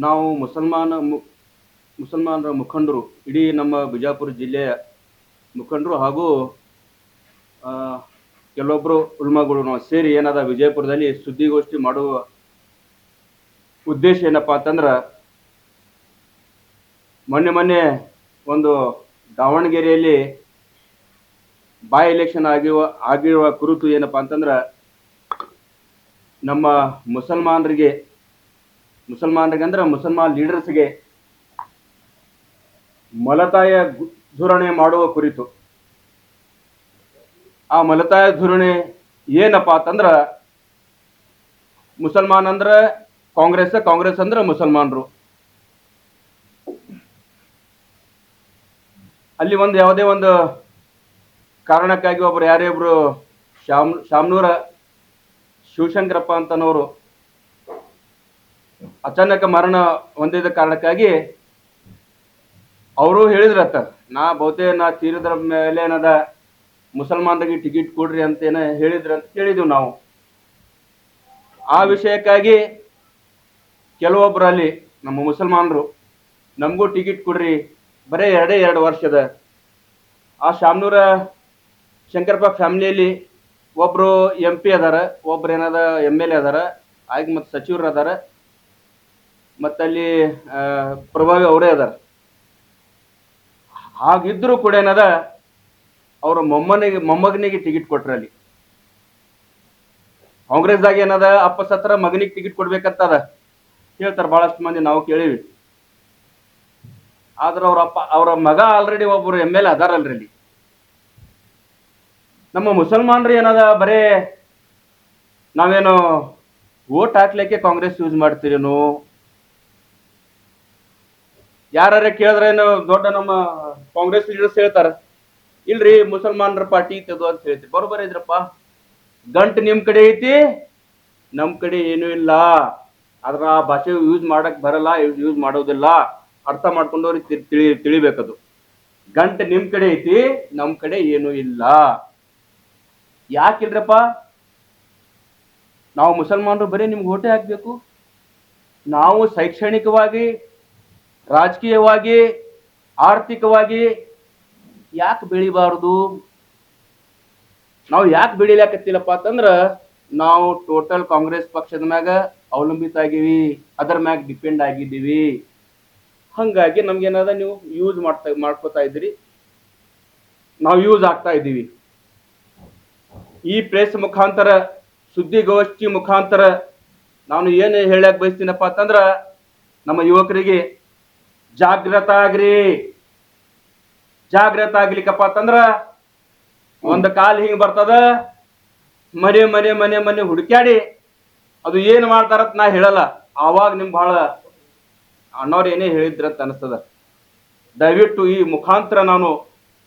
ನಾವು ಮುಸಲ್ಮಾನರ ಮುಖಂಡರು, ಇಡೀ ನಮ್ಮ ಬಿಜಾಪುರ ಜಿಲ್ಲೆಯ ಮುಖಂಡರು ಹಾಗೂ ಕೆಲವೊಬ್ಬರು ಉಲ್ಮಾಗಳು ನಾವು ಸೇರಿ ಏನದ ವಿಜಯಪುರದಲ್ಲಿ ಸುದ್ದಿಗೋಷ್ಠಿ ಮಾಡುವ ಉದ್ದೇಶ ಏನಪ್ಪಾ ಅಂತಂದ್ರೆ, ಮೊನ್ನೆ ಒಂದು ದಾವಣಗೆರೆಯಲ್ಲಿ ಬೈ ಎಲೆಕ್ಷನ್ ಆಗಿರುವ ಕುರಿತು ಏನಪ್ಪಾ ಅಂತಂದ್ರೆ, ನಮ್ಮ ಮುಸಲ್ಮಾನರಿಗೆ ಅಂದ್ರೆ ಮುಸಲ್ಮಾನ್ ಲೀಡರ್ಸ್ಗೆ ಮಲತಾಯ ಧೋರಣೆ ಮಾಡುವ ಕುರಿತು. ಆ ಮಲತಾಯ ಧೋರಣೆ ಏನಪ್ಪಾ ಅಂತಂದ್ರ, ಮುಸಲ್ಮಾನ್ ಅಂದ್ರೆ ಕಾಂಗ್ರೆಸ್ ಅಂದ್ರೆ ಮುಸಲ್ಮಾನರು. ಅಲ್ಲಿ ಯಾವುದೇ ಒಂದು ಕಾರಣಕ್ಕಾಗಿ ಒಬ್ರು ಯಾರೇ ಒಬ್ರು ಶಾಮನೂರ ಶಿವಶಂಕರಪ್ಪ ಅಂತನವರು ಅಚಾನಕ ಮರಣ ಹೊಂದಿದ ಕಾರಣಕ್ಕಾಗಿ ಅವರು ಹೇಳಿದ್ರತ್ತ, ನಾ ತೀರದ ಮೇಲೆ ಏನದ ಮುಸಲ್ಮಾನರಿಗೆ ಟಿಕೆಟ್ ಕೊಡ್ರಿ ಅಂತ ಹೇಳಿದ್ರಂತ ಕೇಳಿದ್ವಿ ನಾವು. ಆ ವಿಷಯಕ್ಕಾಗಿ ಕೆಲವೊಬ್ಬರಲ್ಲಿ ನಮ್ಮ ಮುಸಲ್ಮಾನರು ನಮಗೂ ಟಿಕೆಟ್ ಕೊಡ್ರಿ, ಬರೇ 2 ವರ್ಷದ. ಆ ಶಾಮನೂರ ಶಂಕರಪ್ಪ ಫ್ಯಾಮಿಲಿಯಲ್ಲಿ ಒಬ್ರು MP ಅದಾರ, ಒಬ್ರು ಏನದ MLA ಅದಾರ, ಆಗ ಮತ್ತು ಸಚಿವರು ಅದಾರ, ಮತ್ತಲ್ಲಿ ಪ್ರಭಾವಿ ಅವರೇ ಅದಾರ. ಹಾಗಿದ್ರು ಕೂಡ ಏನದ ಅವ್ರ ಮೊಮ್ಮಗನಿಗೆ ಟಿಕೆಟ್ ಕೊಟ್ರಲ್ಲಿ. ಕಾಂಗ್ರೆಸ್ದಾಗ ಏನದ ಅಪ್ಪ ಸತ್ರ ಮಗನಿಗೆ ಟಿಕೆಟ್ ಕೊಡ್ಬೇಕಂತದ ಹೇಳ್ತಾರ ಬಹಳಷ್ಟು ಮಂದಿ, ನಾವು ಕೇಳಿವಿ. ಆದ್ರ ಅವ್ರ ಮಗ ಆಲ್ರೆಡಿ ಒಬ್ರು MLA ಅದಾರಲ್ರಿ. ನಮ್ಮ ಮುಸಲ್ಮಾನರು ಏನದ ಬರೇ ನಾವೇನು ವೋಟ್ ಹಾಕ್ಲಿಕ್ಕೆ ಕಾಂಗ್ರೆಸ್ ಯೂಸ್ ಮಾಡ್ತೀರೇನು? ಯಾರ ಕೇಳಿದ್ರೇನು ದೊಡ್ಡ ನಮ್ಮ ಕಾಂಗ್ರೆಸ್ ಲೀಡರ್ಸ್ ಹೇಳ್ತಾರ, ಇಲ್ರಿ ಮುಸಲ್ಮಾನರ ಪಾರ್ಟಿ ತೆಗೆದು ಅಂತ ಹೇಳ್ತೀವಿ. ಬರೋಬ್ಬರ ಇದ್ರಪ್ಪ, ಗಂಟು ನಿಮ್ ಕಡೆ ಐತಿ, ನಮ್ ಕಡೆ ಏನೂ ಇಲ್ಲ. ಅದ್ರ ಆ ಭಾಷೆ ಯೂಸ್ ಮಾಡಕ್ ಬರಲ್ಲ, ಯೂಸ್ ಮಾಡೋದಿಲ್ಲ. ಅರ್ಥ ಮಾಡ್ಕೊಂಡವ್ರಿಗೆ ತಿಳಿಬೇಕದು. ಗಂಟು ನಿಮ್ ಕಡೆ ಐತಿ, ನಮ್ ಕಡೆ ಏನೂ ಇಲ್ಲ. ಯಾಕಿಲ್ರಪ್ಪ? ನಾವು ಮುಸಲ್ಮಾನರು ಬರೀ ನಿಮ್ಗೆ ಓಟೆ ಹಾಕ್ಬೇಕು? ನಾವು ಶೈಕ್ಷಣಿಕವಾಗಿ, ರಾಜಕೀಯವಾಗಿ, ಆರ್ಥಿಕವಾಗಿ ಯಾಕೆ ಬೆಳಿಬಾರದು? ನಾವು ಯಾಕೆ ಬೆಳಿಲಾಕತ್ತಿಲ್ಲಪ್ಪ ಅಂತಂದ್ರ, ನಾವು ಟೋಟಲ್ ಕಾಂಗ್ರೆಸ್ ಪಕ್ಷದ ಮ್ಯಾಗ ಅವಲಂಬಿತ ಆಗಿವಿ, ಅದರ ಮ್ಯಾಗ ಡಿಪೆಂಡ್ ಆಗಿದ್ದೀವಿ. ಹಂಗಾಗಿ ನಮ್ಗೇನದ ನೀವು ಯೂಸ್ ಮಾಡ್ಕೋತಾ ಇದ್ದೀರಿ, ನಾವು ಯೂಸ್ ಆಗ್ತಾ ಇದ್ದೀವಿ. ಈ ಪ್ರೆಸ್ ಮುಖಾಂತರ, ಸುದ್ದಿಗೋಷ್ಠಿ ಮುಖಾಂತರ ನಾನು ಏನು ಹೇಳಕ್ ಬಯಸ್ತೀನಪ್ಪ ಅಂತಂದ್ರ, ನಮ್ಮ ಯುವಕರಿಗೆ ಜಾಗೃತ ಆಗ್ಲಿಕ್ಕಪ್ಪ ಅಂತಂದ್ರ, ಒಂದು ಕಾಲ್ ಹಿಂಗ್ ಬರ್ತದ, ಮನೆ ಹುಡುಕ್ಯಾಡಿ ಅದು ಏನ್ ಮಾಡ್ತಾರತ್ ನಾ ಹೇಳಲ್ಲ. ಆವಾಗ ನಿಮ್ ಬಹಳ ಅಣ್ಣವ್ರು ಏನೇ ಹೇಳಿದ್ರಂತ ಅನಿಸ್ತದ. ದಯವಿಟ್ಟು ಈ ಮುಖಾಂತರ ನಾನು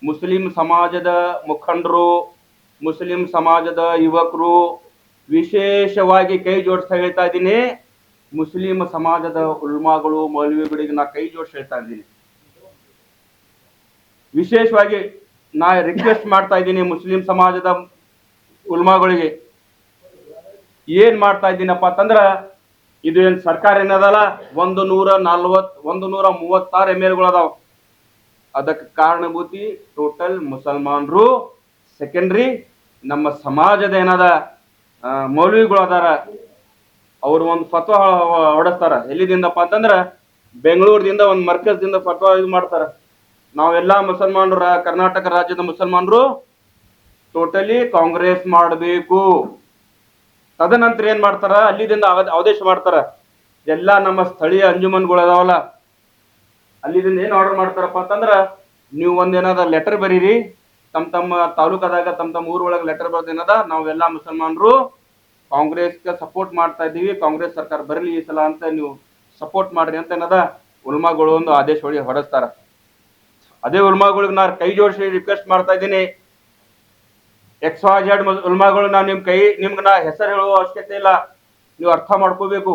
ಮುಸ್ಲಿಂ ಸಮಾಜದ ಮುಖಂಡರು, ಮುಸ್ಲಿಂ ಸಮಾಜದ ಯುವಕರು ವಿಶೇಷವಾಗಿ ಕೈ ಜೋಡಿಸ್ತಾ ಹೇಳ್ತಾ ಇದ್ದೀನಿ. ಮುಸ್ಲಿಂ ಸಮಾಜದ ಉಲ್ಮಾಗಳು, ಮೌಲ್ವಿಗಳಿಗೆ ನಾ ಕೈ ಜೋಡಿಸಿ ಹೇಳ್ತಾ ಇದ್ದೀನಿ. ವಿಶೇಷವಾಗಿ ನಾ ರಿಕ್ವೆಸ್ಟ್ ಮಾಡ್ತಾ ಇದ್ದೀನಿ ಮುಸ್ಲಿಂ ಸಮಾಜದ ಉಲ್ಮಾಗಳಿಗೆ. ಏನ್ ಮಾಡ್ತಾ ಇದ್ದೀನಪ್ಪ ಅಂತಂದ್ರ, ಇದು ಏನ್ ಸರ್ಕಾರ ಏನದಲ್ಲ, 136 MLAಗಳು ಅದಾವ. ಅದಕ್ಕೆ ಕಾರಣಭೂತಿ ಟೋಟಲ್ ಮುಸಲ್ಮಾನರು. ಸೆಕೆಂಡ್ರಿ ನಮ್ಮ ಸಮಾಜದ ಏನದ ಮೌಲ್ವಿಗಳು ಅದಾರ, ಅವರು ಒಂದು ಫತ್ವಾ ಹೊಡೆಸ್ತಾರ. ಎಲ್ಲಿದಿಂದಪ್ಪ ಅಂತಂದ್ರ, ಬೆಂಗಳೂರಿನಿಂದ ಒಂದು ಮರ್ಕಜ್ದಿಂದ ಫತ್ವಾ ಇದು ಮಾಡ್ತಾರ. ನಾವೆಲ್ಲಾ ಮುಸಲ್ಮಾನರು, ಕರ್ನಾಟಕ ರಾಜ್ಯದ ಮುಸಲ್ಮಾನರು ಟೋಟಲಿ ಕಾಂಗ್ರೆಸ್ ಮಾಡಬೇಕು. ತದನಂತರ ಏನ್ ಮಾಡ್ತಾರ, ಅಲ್ಲಿದಿಂದ ಆದೇಶ ಮಾಡ್ತಾರ. ಎಲ್ಲಾ ನಮ್ಮ ಸ್ಥಳೀಯ ಅಂಜುಮನ್ಗಳು ಅದಾವಲ್ಲ, ಅಲ್ಲಿದಿಂದ ಏನ್ ಆರ್ಡರ್ ಮಾಡ್ತಾರಪ್ಪ ಅಂತಂದ್ರ, ನೀವು ಒಂದೇನಾದ ಲೆಟರ್ ಬರೀರಿ, ತಮ್ಮ ತಾಲೂಕದಾಗ ತಮ್ಮ ಊರೊಳಗೆ ಲೆಟರ್ ಬರ್ದೇನದ, ನಾವೆಲ್ಲಾ ಮುಸಲ್ಮಾನರು ಕಾಂಗ್ರೆಸ್ಗೆ ಸಪೋರ್ಟ್ ಮಾಡ್ತಾ ಇದ್ದೀವಿ, ಕಾಂಗ್ರೆಸ್ ಸರ್ಕಾರ ಬರಲಿ ಈ ಸಲ ಅಂತ ನೀವು ಸಪೋರ್ಟ್ ಮಾಡ್ರಿ ಅಂತ ಏನದ ಉಲ್ಮಾಗಳು ಒಂದು ಆದೇಶ ಹೊರಡಿಸ್ತಾರ. ಅದೇ ಉಲ್ಮಾಗಳಿಗೆ ನಾನು ಕೈ ಜೋಡಿಸಿ ರಿಕ್ವೆಸ್ಟ್ ಮಾಡ್ತಾ ಇದ್ದೀನಿ. XYZ ಉಲ್ಮಾಗಳು ನಾವು ನಿಮ್ಗೆ ನಾ ಹೆಸರು ಹೇಳುವ ಅವಶ್ಯಕತೆ ಇಲ್ಲ, ನೀವು ಅರ್ಥ ಮಾಡ್ಕೋಬೇಕು.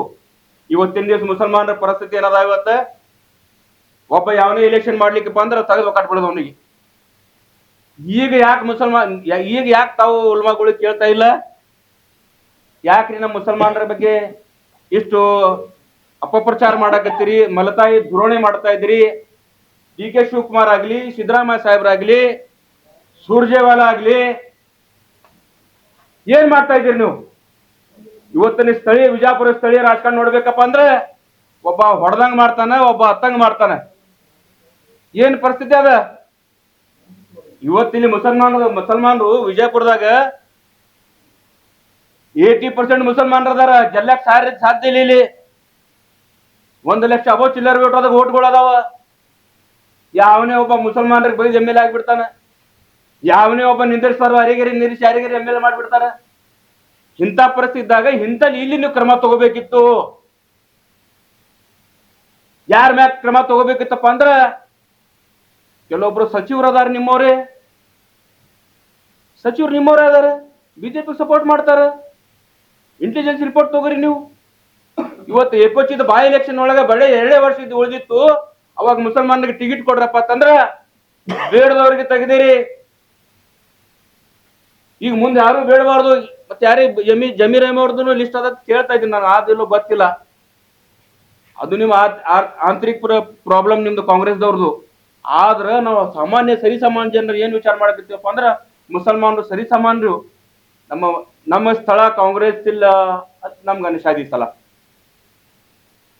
ಇವತ್ತಿನ ದಿವಸ ಮುಸಲ್ಮಾನರ ಪರಿಸ್ಥಿತಿ ಏನದ, ಇವತ್ತ ಒಬ್ಬ ಯಾವನೇ ಎಲೆಕ್ಷನ್ ಮಾಡ್ಲಿಕ್ಕಪ್ಪ ಅಂದ್ರೆ ತೆಗೆದು ಕಟ್ಬಿಡೋದು ಅವನಿಗೆ. ಈಗ ಯಾಕೆ ತಾವು ಉಲ್ಮಾಗಳು ಕೇಳ್ತಾ ಇಲ್ಲ? ಯಾಕ್ರಿ ನಮ್ಮ ಮುಸಲ್ಮಾನರ ಬಗ್ಗೆ ಇಷ್ಟು ಅಪಪ್ರಚಾರ ಮಾಡಕತ್ತೀರಿ, ಮಲತಾಯಿ ಧೋರಣೆ ಮಾಡ್ತಾ ಇದ್ರಿ. ಡಿ ಕೆ ಶಿವಕುಮಾರ್ ಆಗ್ಲಿ, ಸಿದ್ದರಾಮಯ್ಯ ಸಾಹೇಬ್ರಾಗ್ಲಿ, ಸುರ್ಜೇವಾಲಾ ಆಗ್ಲಿ, ಏನ್ ಮಾಡ್ತಾ ಇದ್ದೀರಿ ನೀವು? ಇವತ್ತಿನ ಸ್ಥಳೀಯ ವಿಜಯಪುರ ಸ್ಥಳೀಯ ರಾಜಕಾರಣ ನೋಡ್ಬೇಕಪ್ಪ ಅಂದ್ರೆ ಒಬ್ಬ ಹೊಡೆದಂಗ್ ಮಾಡ್ತಾನೆ, ಒಬ್ಬ ಹತ್ತಂಗ್ ಮಾಡ್ತಾನೆ. ಏನ್ ಪರಿಸ್ಥಿತಿ ಅದ? ಇವತ್ತಿಲ್ಲಿ ಮುಸಲ್ಮಾನರು ವಿಜಯಪುರದಾಗ 80% ಮುಸಲ್ಮಾನರು ಅದಾರ. ಜಲ್ಲಾಕ್ ಸಾಧ್ಯ ಇಲ್ಲ. ಇಲ್ಲಿ 1 ಲಕ್ಷ ಅಬೋ ಚಿಲ್ಲರ್ ಓಟ್ಗಳು ಅದಾವ. ಯಾವನೇ ಒಬ್ಬ ಮುಸಲ್ಮಾನರಿಗೆ ಬೈದ್ ಎಮ್ ಎಲ್ ಎ ಆಗ್ಬಿಡ್ತಾನ. ಯಾವನೇ ಒಬ್ಬ ನಿಂದಿರ್ಸ್ತಾರ, ಯಾರಿಗಾರಿ ನಿಂದಿರಿಸಿ ಯಾರಿಗಾರಿ ಎಮ್ ಎಲ್ ಎ ಮಾಡ್ಬಿಡ್ತಾರ. ಇಂಥ ಪರಿಸ್ಥಿತಿ ಇದ್ದಾಗ ಇಲ್ಲಿ ನೀವು ಕ್ರಮ ತಗೋಬೇಕಿತ್ತು. ಯಾರ ಮ್ಯಾಗ ಕ್ರಮ ತಗೋಬೇಕಿತ್ತಪ್ಪ ಅಂದ್ರ ಕೆಲವೊಬ್ರು ಸಚಿವರು ಅದಾರ, ನಿಮ್ಮವ್ರೆ ಸಚಿವರು ನಿಮ್ಮವ್ರೇ ಅದಾರ, ಬಿಜೆಪಿ ಸಪೋರ್ಟ್ ಮಾಡ್ತಾರ. ಇಂಟೆಲಿಜೆನ್ಸ್ ರಿಪೋರ್ಟ್ ತಗೋರಿ ನೀವು. ಇವತ್ತು ಏಕೋಚಿದ ಬೈ ಎಲೆಕ್ಷನ್ ಒಳಗ ಬಳೆ 2 ವರ್ಷ ಉಳಿದಿತ್ತು. ಅವಾಗ ಮುಸಲ್ಮಾನರಿಗೆ ಟಿಕೆಟ್ ಕೊಡ್ರಪ್ಪ ಅಂತಂದ್ರ ಬೇಡದವ್ರಿಗೆ ತೆಗೆದಿರಿ. ಈಗ ಮುಂದೆ ಯಾರು ಬೇಡಬಾರ್ದು. ಮತ್ತೆ ಯಾರಿಗೆ ಜಮೀರ್ ಅಹಮದ್ ಲಿಸ್ಟ್ ಅದ ಕೇಳ್ತಾ ಇದ್ದೀನಿ ನಾನು. ಆದಿಲ್ಲೋ ಗೊತ್ತಿಲ್ಲ. ಅದು ನಿಮ್ಮ ಆಂತರಿಕ ಪ್ರಾಬ್ಲಮ್ ನಿಮ್ದು ಕಾಂಗ್ರೆಸ್ದವ್ರದ್ದು. ಆದ್ರ ನಾವು ಸಾಮಾನ್ಯ ಸರಿಸಾಮಾನ್ಯ ಜನರು ಏನ್ ವಿಚಾರ ಮಾಡಕತ್ತೀವಪ್ಪ ಅಂದ್ರ ಮುಸಲ್ಮಾನರು ಸರಿಸಾಮಾನ್ಯರು. ನಮ್ಮ ಸ್ಥಳ ಕಾಂಗ್ರೆಸ್ ಇಲ್ಲ ಅಂತ ನಮ್ಗೆ ಅನಿಸಾದಿ ಸಲ.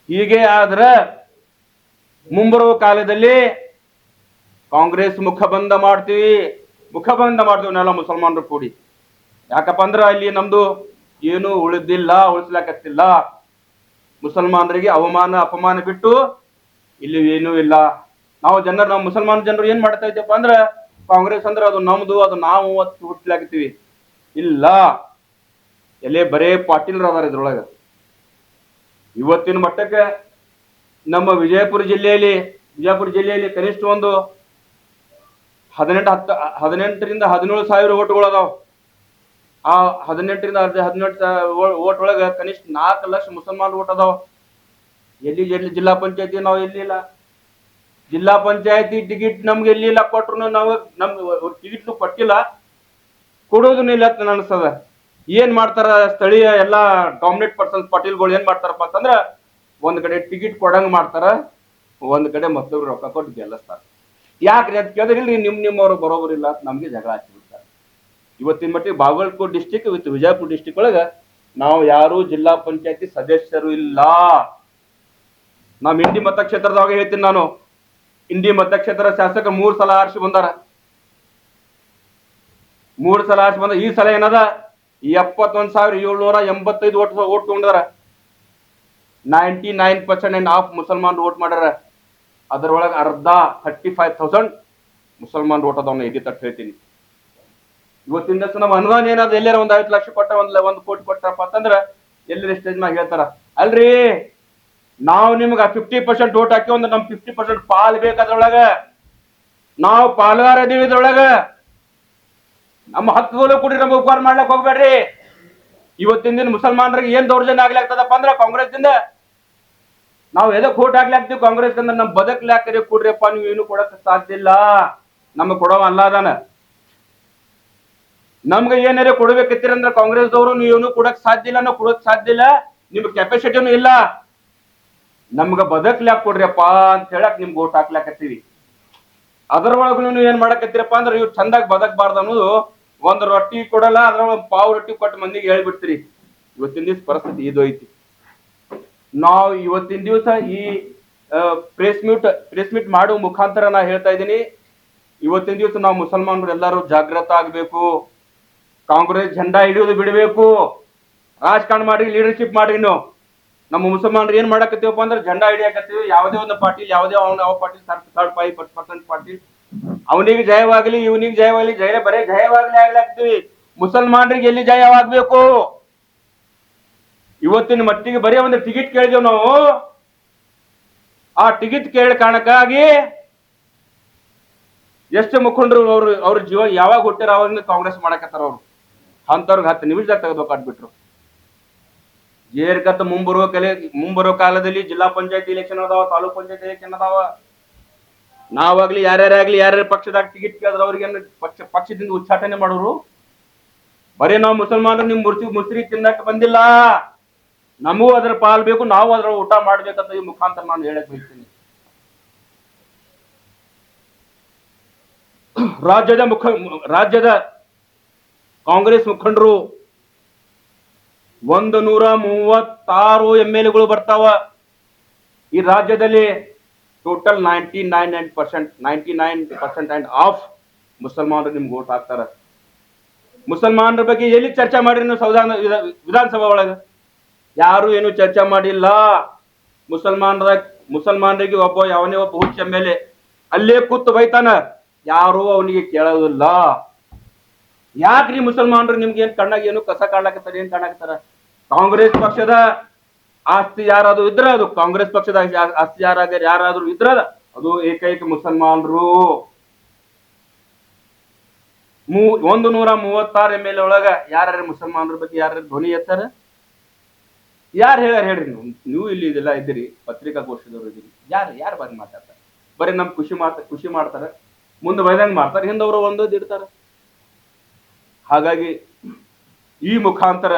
ಹೀಗೆ ಆದ್ರ ಮುಂಬರುವ ಕಾಲದಲ್ಲಿ ಕಾಂಗ್ರೆಸ್ ಮುಖಬಂಧ ಮಾಡ್ತೀವಿ ನಾವೆಲ್ಲ ಮುಸಲ್ಮಾನರು ಕೂಡಿ. ಯಾಕಪ್ಪ ಅಂದ್ರ ಅಲ್ಲಿ ನಮ್ದು ಏನು ಉಳಿಸ್ಲಾಕತ್ತಿಲ್ಲ. ಮುಸಲ್ಮಾನರಿಗೆ ಅಪಮಾನ ಬಿಟ್ಟು ಇಲ್ಲಿ ಏನೂ ಇಲ್ಲ. ನಾವು ಮುಸಲ್ಮಾನ ಜನರು ಏನ್ ಮಾಡ್ತಾ ಇದ್ದೀವಪ್ಪ ಅಂದ್ರ ಕಾಂಗ್ರೆಸ್ ಅಂದ್ರೆ ಅದು ನಮ್ದು, ಅದು ನಾವು ಹುಟ್ಲಾಕತ್ತೀವಿ. ಇಲ್ಲ, ಎಲ್ಲೇ ಬರೇ ಪಾಟೀಲ್ರ ಅದಾರ ಇದ್ರೊಳಗ. ಇವತ್ತಿನ ಮಟ್ಟಕ್ಕೆ ನಮ್ಮ ವಿಜಯಪುರ ಜಿಲ್ಲೆಯಲ್ಲಿ ಕನಿಷ್ಠ ಒಂದು 18ರಿಂದ 17 ಸಾವಿರ ಓಟ್ಗಳು ಅದಾವ. ಆ 18ರಿಂದ 18 ಓಟ್ ಒಳಗ ಕನಿಷ್ಠ 4 ಲಕ್ಷ ಮುಸಲ್ಮಾನ್ ಓಟ್ ಅದಾವ. ಎಲ್ಲಿ ಜಿಲ್ಲಾ ಪಂಚಾಯತಿ ನಾವು ಎಲ್ಲಿಲ್ಲ. ಜಿಲ್ಲಾ ಪಂಚಾಯತಿ ಟಿಕೆಟ್ ನಮ್ಗೆ ಎಲ್ಲಿಲ್ಲ ಕೊಟ್ರು ನಾವು ಟಿಕೆಟ್ ಕೊಟ್ಟಿಲ್ಲ, ಕೊಡೋದನ್ನ ಇಲ್ಲ ಅಂತ ಅನಿಸ್ತದ. ಏನ್ ಮಾಡ್ತಾರ ಸ್ಥಳೀಯ ಎಲ್ಲಾ ಡಾಮಿನೇಟ್ ಪರ್ಸನ್ಸ್ ಪಾಟೀಲ್ಗಳು ಏನ್ ಮಾಡ್ತಾರಪ್ಪ ಅಂತಂದ್ರ ಒಂದ್ ಕಡೆ ಟಿಕೆಟ್ ಕೊಡಂಗ್ ಮಾಡ್ತಾರ, ಒಂದ್ ಕಡೆ ಮತ್ತೊಬ್ರು ರೊಕ್ಕ ಕೊಟ್ಟು ಗೆಲ್ಲಿಸ್ತಾರ. ಯಾಕ್ರಿ ಅಂತ ಕೇಳಿದ್ರೆ ಇಲ್ರಿ ನಿಮ್ಮವ್ರು ಬರೋಬರ್ ಇಲ್ಲ ಅಂತ ನಮ್ಗೆ ಜಗಳ ಹಚ್ಚಿಬಿಡ್ತಾರೆ. ಇವತ್ತಿನ ಮಟ್ಟಿಗೆ Bagalkot district with Vijayapura district ಒಳಗ ನಾವು ಯಾರು ಜಿಲ್ಲಾ ಪಂಚಾಯತಿ ಸದಸ್ಯರು ಇಲ್ಲ. ಇಂಡಿ ಮತಕ್ಷೇತ್ರದಾಗ ಹೇಳ್ತೀನಿ ನಾನು. ಇಂಡಿ ಮತಕ್ಷೇತ್ರ ಶಾಸಕ 3 ಸಲ ಆರಿಸಿ ಬಂದಾರ. 3 ಸಲ ಆರಿಸಿ ಬಂದ. ಈ ಸಲ ಏನದ 71,785 ಓಟ್ ತಗೊಂಡಾರ. 99% ಅಂಡ್ ಹಾಫ್ ಮುಸಲ್ಮಾನ್ ಓಟ್ ಮಾಡ್ಯಾರ. ಅದರೊಳಗೆ ಅರ್ಧ 35,000 ಮುಸಲ್ಮಾನ್ ಓಟ್ ಅದಾವ. ಎದಿ ತಟ್ಟು ಹೇಳ್ತೀನಿ. ಇವತ್ತಿನ ದಿವಸ ನಮ್ಮ ಅನುದಾನ ಏನಾದ್ರು ಎಲ್ಲಾರ 1 ಲಕ್ಷ ಕೊಟ್ಟ 1 ಕೋಟಿ ಕೊಟ್ಟರಪ್ಪ ಅಂತಂದ್ರ ಎಲ್ಲರ ಸ್ಟೇಜ್ ಮ್ಯಾಗ ಹೇಳ್ತಾರ, ಅಲ್ರಿ ನಾವು ನಿಮ್ಗ 50% ಓಟ್ ಹಾಕಿ ನಮ್ 50% ಪಾಲ್ ಬೇಕಾದ್ರೊಳಗ, ನಾವು ಪಾಲ್ಗಾರ ಇದೀವಿ ಇದ್ರೊಳಗ, ನಮ್ಮ ಹಕ್ಕುಗಳು ಕೂಡಿ ನಮ್ಗೆ ಉಪಕಾರ ಮಾಡ್ಲಕ್ ಹೋಗ್ಬೇಡ್ರಿ. ಇವತ್ತಿನ ದಿನ ಮುಸಲ್ಮಾನರಿಗೆ ಏನ್ ದೌರ್ಜನ್ಯ ಆಗ್ಲಾಗ್ತದಪ್ಪ ಅಂದ್ರ ಕಾಂಗ್ರೆಸ್ ಇಂದ ನಾವು ಎದಕ್ ಓಟ್ ಹಾಕ್ಲಾಕ್ತಿವಿ ಕಾಂಗ್ರೆಸ್ ಅಂದ್ರೆ ನಮ್ ಬದಕ್ಲಾಕರಿ ಕೊಡ್ರಿಪ್ಪ, ನೀವು ಏನು ಕೊಡಕ್ ಸಾಧ್ಯ ಇಲ್ಲ. ನಮಗ್ ಕೊಡವ ಅಲ್ಲ ಅದಾನ. ನಮ್ಗೆ ಏನಾರ ಕೊಡ್ಬೇಕಿತ್ತೀರಂದ್ರ ಕಾಂಗ್ರೆಸ್ದವರು ನೀವು ಏನು ಕೊಡಕ್ ಸಾಧ್ಯ ಇಲ್ಲ, ನಾವು ಕೊಡಕ್ ಸಾಧ್ಯ ಇಲ್ಲ, ನಿಮ್ಗೆ ಕೆಪಾಸಿಟಿನೂ ಇಲ್ಲ, ನಮ್ಗ ಬದಕ್ಲಾಕ್ ಕೊಡ್ರಿಯಪ್ಪ ಅಂತ ಹೇಳಕ್ ನಿಮ್ಗೆ ಓಟ್ ಹಾಕ್ಲಾಕತ್ತೀವಿ. ಅದ್ರೊಳಗ ನೀವು ಏನ್ ಮಾಡಕತ್ತೀರಪ್ಪ ಅಂದ್ರೆ ಇವ್ರು ಚಂದಾಗಿ ಬದಕ್ಬಾರ್ದು ಅನ್ನೋದು. 1 ರೊಟ್ಟಿ ಕೊಡಲ್ಲ, ಅದ್ರೊಳಗೆ ಪಾವು ರೊಟ್ಟಿ ಕೊಟ್ಟು ಮಂದಿಗೆ ಹೇಳ್ಬಿಡ್ತೀರಿ. ಇವತ್ತಿನ ದಿವಸ ಪರಿಸ್ಥಿತಿ ಇದು ಐತಿ. ನಾವು ಇವತ್ತಿನ ದಿವಸ ಈ ಪ್ರೆಸ್ ಮೀಟ್ ಮಾಡುವ ಮುಖಾಂತರ ನಾ ಹೇಳ್ತಾ ಇದ್ದೀನಿ, ಇವತ್ತಿನ ದಿವಸ ನಾವು ಮುಸಲ್ಮಾನರು ಎಲ್ಲರೂ ಜಾಗೃತ ಆಗ್ಬೇಕು. ಕಾಂಗ್ರೆಸ್ ಜೆಂಡಾ ಹಿಡಿಯೋದು ಬಿಡಬೇಕು. ರಾಜಕಾರಣ ಮಾಡಿ ಲೀಡರ್ಶಿಪ್ ಮಾಡಿ. ನಮ್ಮ ಮುಸಲ್ಮಾನರು ಏನ್ ಮಾಡಕತ್ತೀವಪ್ಪ ಅಂದ್ರೆ ಜೆಂಡಾ ಹಿಡಿಯಾಕತ್ತೀವಿ. ಯಾವುದೇ ಒಂದು ಪಾರ್ಟಿ, ಯಾವ ಪಾರ್ಟಿ 35% ಪಾರ್ಟಿ ಅವನಿಗೆ ಜಯವಾಗ್ಲಿ ಇವನಿಗೆ ಜಯವಾಗ್ಲಿ ಬರೇ ಜಯವಾಗ್ಲಿ ಆಗ್ಲಾಕ್ತಿವಿ. ಮುಸಲ್ಮಾನರಿಗೆ ಎಲ್ಲಿ ಜಯವಾಗ್ಬೇಕು? ಇವತ್ತಿನ ಮಟ್ಟಿಗೆ ಬರೀ ಒಂದು ಟಿಕೆಟ್ ಕೇಳಿದೇವ್ ನಾವು. ಆ ಟಿಕೆಟ್ ಕೇಳ ಕಾರಣಕ್ಕಾಗಿ ಎಷ್ಟು ಮುಖಂಡರು ಅವ್ರ ಜೀವ ಯಾವಾಗ ಹುಟ್ಟಾರ ಅವಾಗ ಕಾಂಗ್ರೆಸ್ ಮಾಡಕತ್ತಾರ. ಅವ್ರು ಅಂತವ್ರಿಗೆ 10 ನಿಮಿಷದಾಗ ತೆಗೆದುಕೊಟ್ಬಿಟ್ರು. ಏರ್ಕತ್ತ ಮುಂಬರುವ ಕಾಲದಲ್ಲಿ ಜಿಲ್ಲಾ ಪಂಚಾಯತಿ ಎಲೆಕ್ಷನ್ ಅದಾವ, ತಾಲೂಕ್ ಪಂಚಾಯತಿ ಎಲೆಕ್ಷನ್ ಅದಾವ. ನಾವಾಗ್ಲಿ ಯಾರ್ಯಾರ ಪಕ್ಷದಾಗ ಟಿಕೆಟ್ ಕೇಳಿದ್ರೆ ಅವ್ರಿಗೆ ಪಕ್ಷದಿಂದ ಉಚ್ಚಾಟನೆ ಮಾಡೋರು. ಬರೀ ನಾವು ಮುಸಲ್ಮಾನರು ನಿಮ್ ಮುಸ್ರಿ ತಿನ್ನಕ್ ಬಂದಿಲ್ಲ, ನಮಗೂ ಅದರ ಪಾಲ್ ಬೇಕು, ನಾವು ಅದರ ಊಟ ಮಾಡ್ಬೇಕಂತ ಈ ಮುಖಾಂತರ ನಾನು ಹೇಳಕ್ ಬಯಸ್ತೀನಿ. ರಾಜ್ಯದ ಕಾಂಗ್ರೆಸ್ ಮುಖಂಡರು 136 MLAಗಳು ಬರ್ತಾವ ಈ ರಾಜ್ಯದಲ್ಲಿ. ಟೋಟಲ್ 99% ಅಂಡ್ ಆಫ್ ಮುಸಲ್ಮಾನರು ನಿಮ್ಗೆ ಓಟ್ ಹಾಕ್ತಾರ. ಮುಸಲ್ಮಾನರ ಬಗ್ಗೆ ಎಲ್ಲಿ ಚರ್ಚೆ ಮಾಡಿರಿ ನೀವು ವಿಧಾನಸಭಾ ಒಳಗೆ? ಯಾರು ಏನು ಚರ್ಚೆ ಮಾಡಿಲ್ಲ. ಮುಸಲ್ಮಾನರಿಗೆ ಯಾವನೇ ಒಬ್ಬ ಹುಚ್ಚ ಮೇಲೆ ಅಲ್ಲೇ ಕೂತು ಬೈತಾನ, ಯಾರು ಅವನಿಗೆ ಕೇಳೋದಿಲ್ಲ. ಯಾಕ್ರಿ ಮುಸಲ್ಮಾನರು ನಿಮ್ಗೆ ಏನ್ ಕಣ್ಣಾಗ ಏನು ಕಸ ಕಾಣ್ಲಾಕತ್ತಾರ, ಏನ್ ಕಾಣಾಕತ್ತಾರ? ಕಾಂಗ್ರೆಸ್ ಪಕ್ಷದ ಆಸ್ತಿ ಯಾರಾದ್ರೂ ಇದ್ರ, ಅದು ಕಾಂಗ್ರೆಸ್ ಪಕ್ಷದ ಆಸ್ತಿ ಯಾರಾದ್ರೂ ಇದ್ರ ಅದು ಏಕೈಕ ಮುಸಲ್ಮಾನರು. 136 MLA ಒಳಗ ಯಾರ್ಯಾರು ಮುಸಲ್ಮಾನರ ಬಗ್ಗೆ ಯಾರು ಧ್ವನಿ ಎತ್ತಾರ? ಯಾರು ಹೇಳ್ರಿ? ನೀವು ಇಲ್ಲಿ ಇದೆಲ್ಲ ಇದ್ದೀರಿ, ಪತ್ರಿಕಾಗೋಷ್ಠಿದವರು ಇದ್ದೀರಿ, ಯಾರು ಬಂದು ಮಾತಾಡ್ತಾರೆ? ಬರೀ ನಮ್ ಖುಷಿ ಮಾಡ್ತಾರೆ, ಮುಂದೆ ಬೈದಂಗ್ ಮಾಡ್ತಾರೆ, ಹಿಂದವರು ಒಂದೊಂದು ಇಡ್ತಾರೆ. ಹಾಗಾಗಿ ಈ ಮುಖಾಂತರ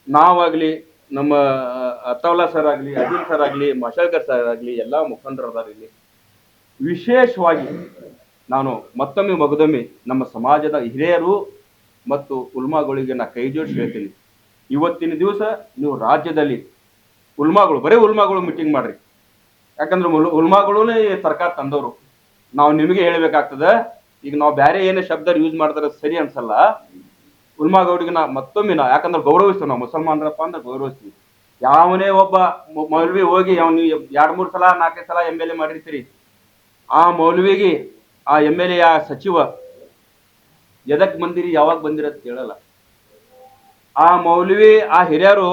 ನಾವಾಗ್ಲಿ, ನಮ್ಮ ಅತ್ತೌಲಾ ಸರ್ ಆಗ್ಲಿ, ಅಜೀಂ ಸರ್ ಆಗ್ಲಿ, ಮಶಾಲ್ಕರ್ ಸರ್ ಆಗ್ಲಿ, ಎಲ್ಲಾ ಮುಖಂಡರದಾರ ಇಲ್ಲಿ. ವಿಶೇಷವಾಗಿ ನಾನು ಮಗದೊಮ್ಮೆ ನಮ್ಮ ಸಮಾಜದ ಹಿರಿಯರು ಮತ್ತು ಉಲ್ಮಾಗಳಿಗೆ ನಾ ಕೈ ಜೋಡಿಸಿ ಹೇಳ್ತೀನಿ, ಇವತ್ತಿನ ದಿವಸ ನೀವು ರಾಜ್ಯದಲ್ಲಿ ಬರೀ ಉಲ್ಮಾಗಳು ಮೀಟಿಂಗ್ ಮಾಡ್ರಿ. ಯಾಕಂದ್ರೆ ಉಲ್ಮಾಗಳೇ ಸರ್ಕಾರ ತಂದವರು. ನಾವು ನಿಮಗೆ ಹೇಳ್ಬೇಕಾಗ್ತದ. ಈಗ ನಾವು ಬೇರೆ ಏನೇ ಶಬ್ದ ಯೂಸ್ ಮಾಡ್ತಾರೆ ಸರಿ ಅನ್ಸಲ್ಲ. ಉಲ್ಮಾಗೌಡಿಗೆ ಮತ್ತೊಮ್ಮೆ ಯಾಕಂದ್ರೆ ಗೌರವಿಸ್ತೀವಿ, ನಾವು ಮುಸಲ್ಮಾನರಪ್ಪ ಅಂದ್ರೆ ಗೌರವಿಸ್ತೀವಿ. ಯಾವನೇ ಒಬ್ಬ ಮೌಲ್ವಿ ಹೋಗಿ ನೀವು 2-3 ಸಲ 4 ಸಲ MLA ಮಾಡಿರ್ತೀರಿ, ಆ ಮೌಲ್ವಿಗೆ ಆ MLA ಆ ಸಚಿವ ಎದಕ್ ಬಂದಿರಿ, ಯಾವಾಗ ಬಂದಿರತ್ ಕೇಳಲ್ಲ. ಆ ಮೌಲ್ವಿ ಆ ಹಿರಿಯರು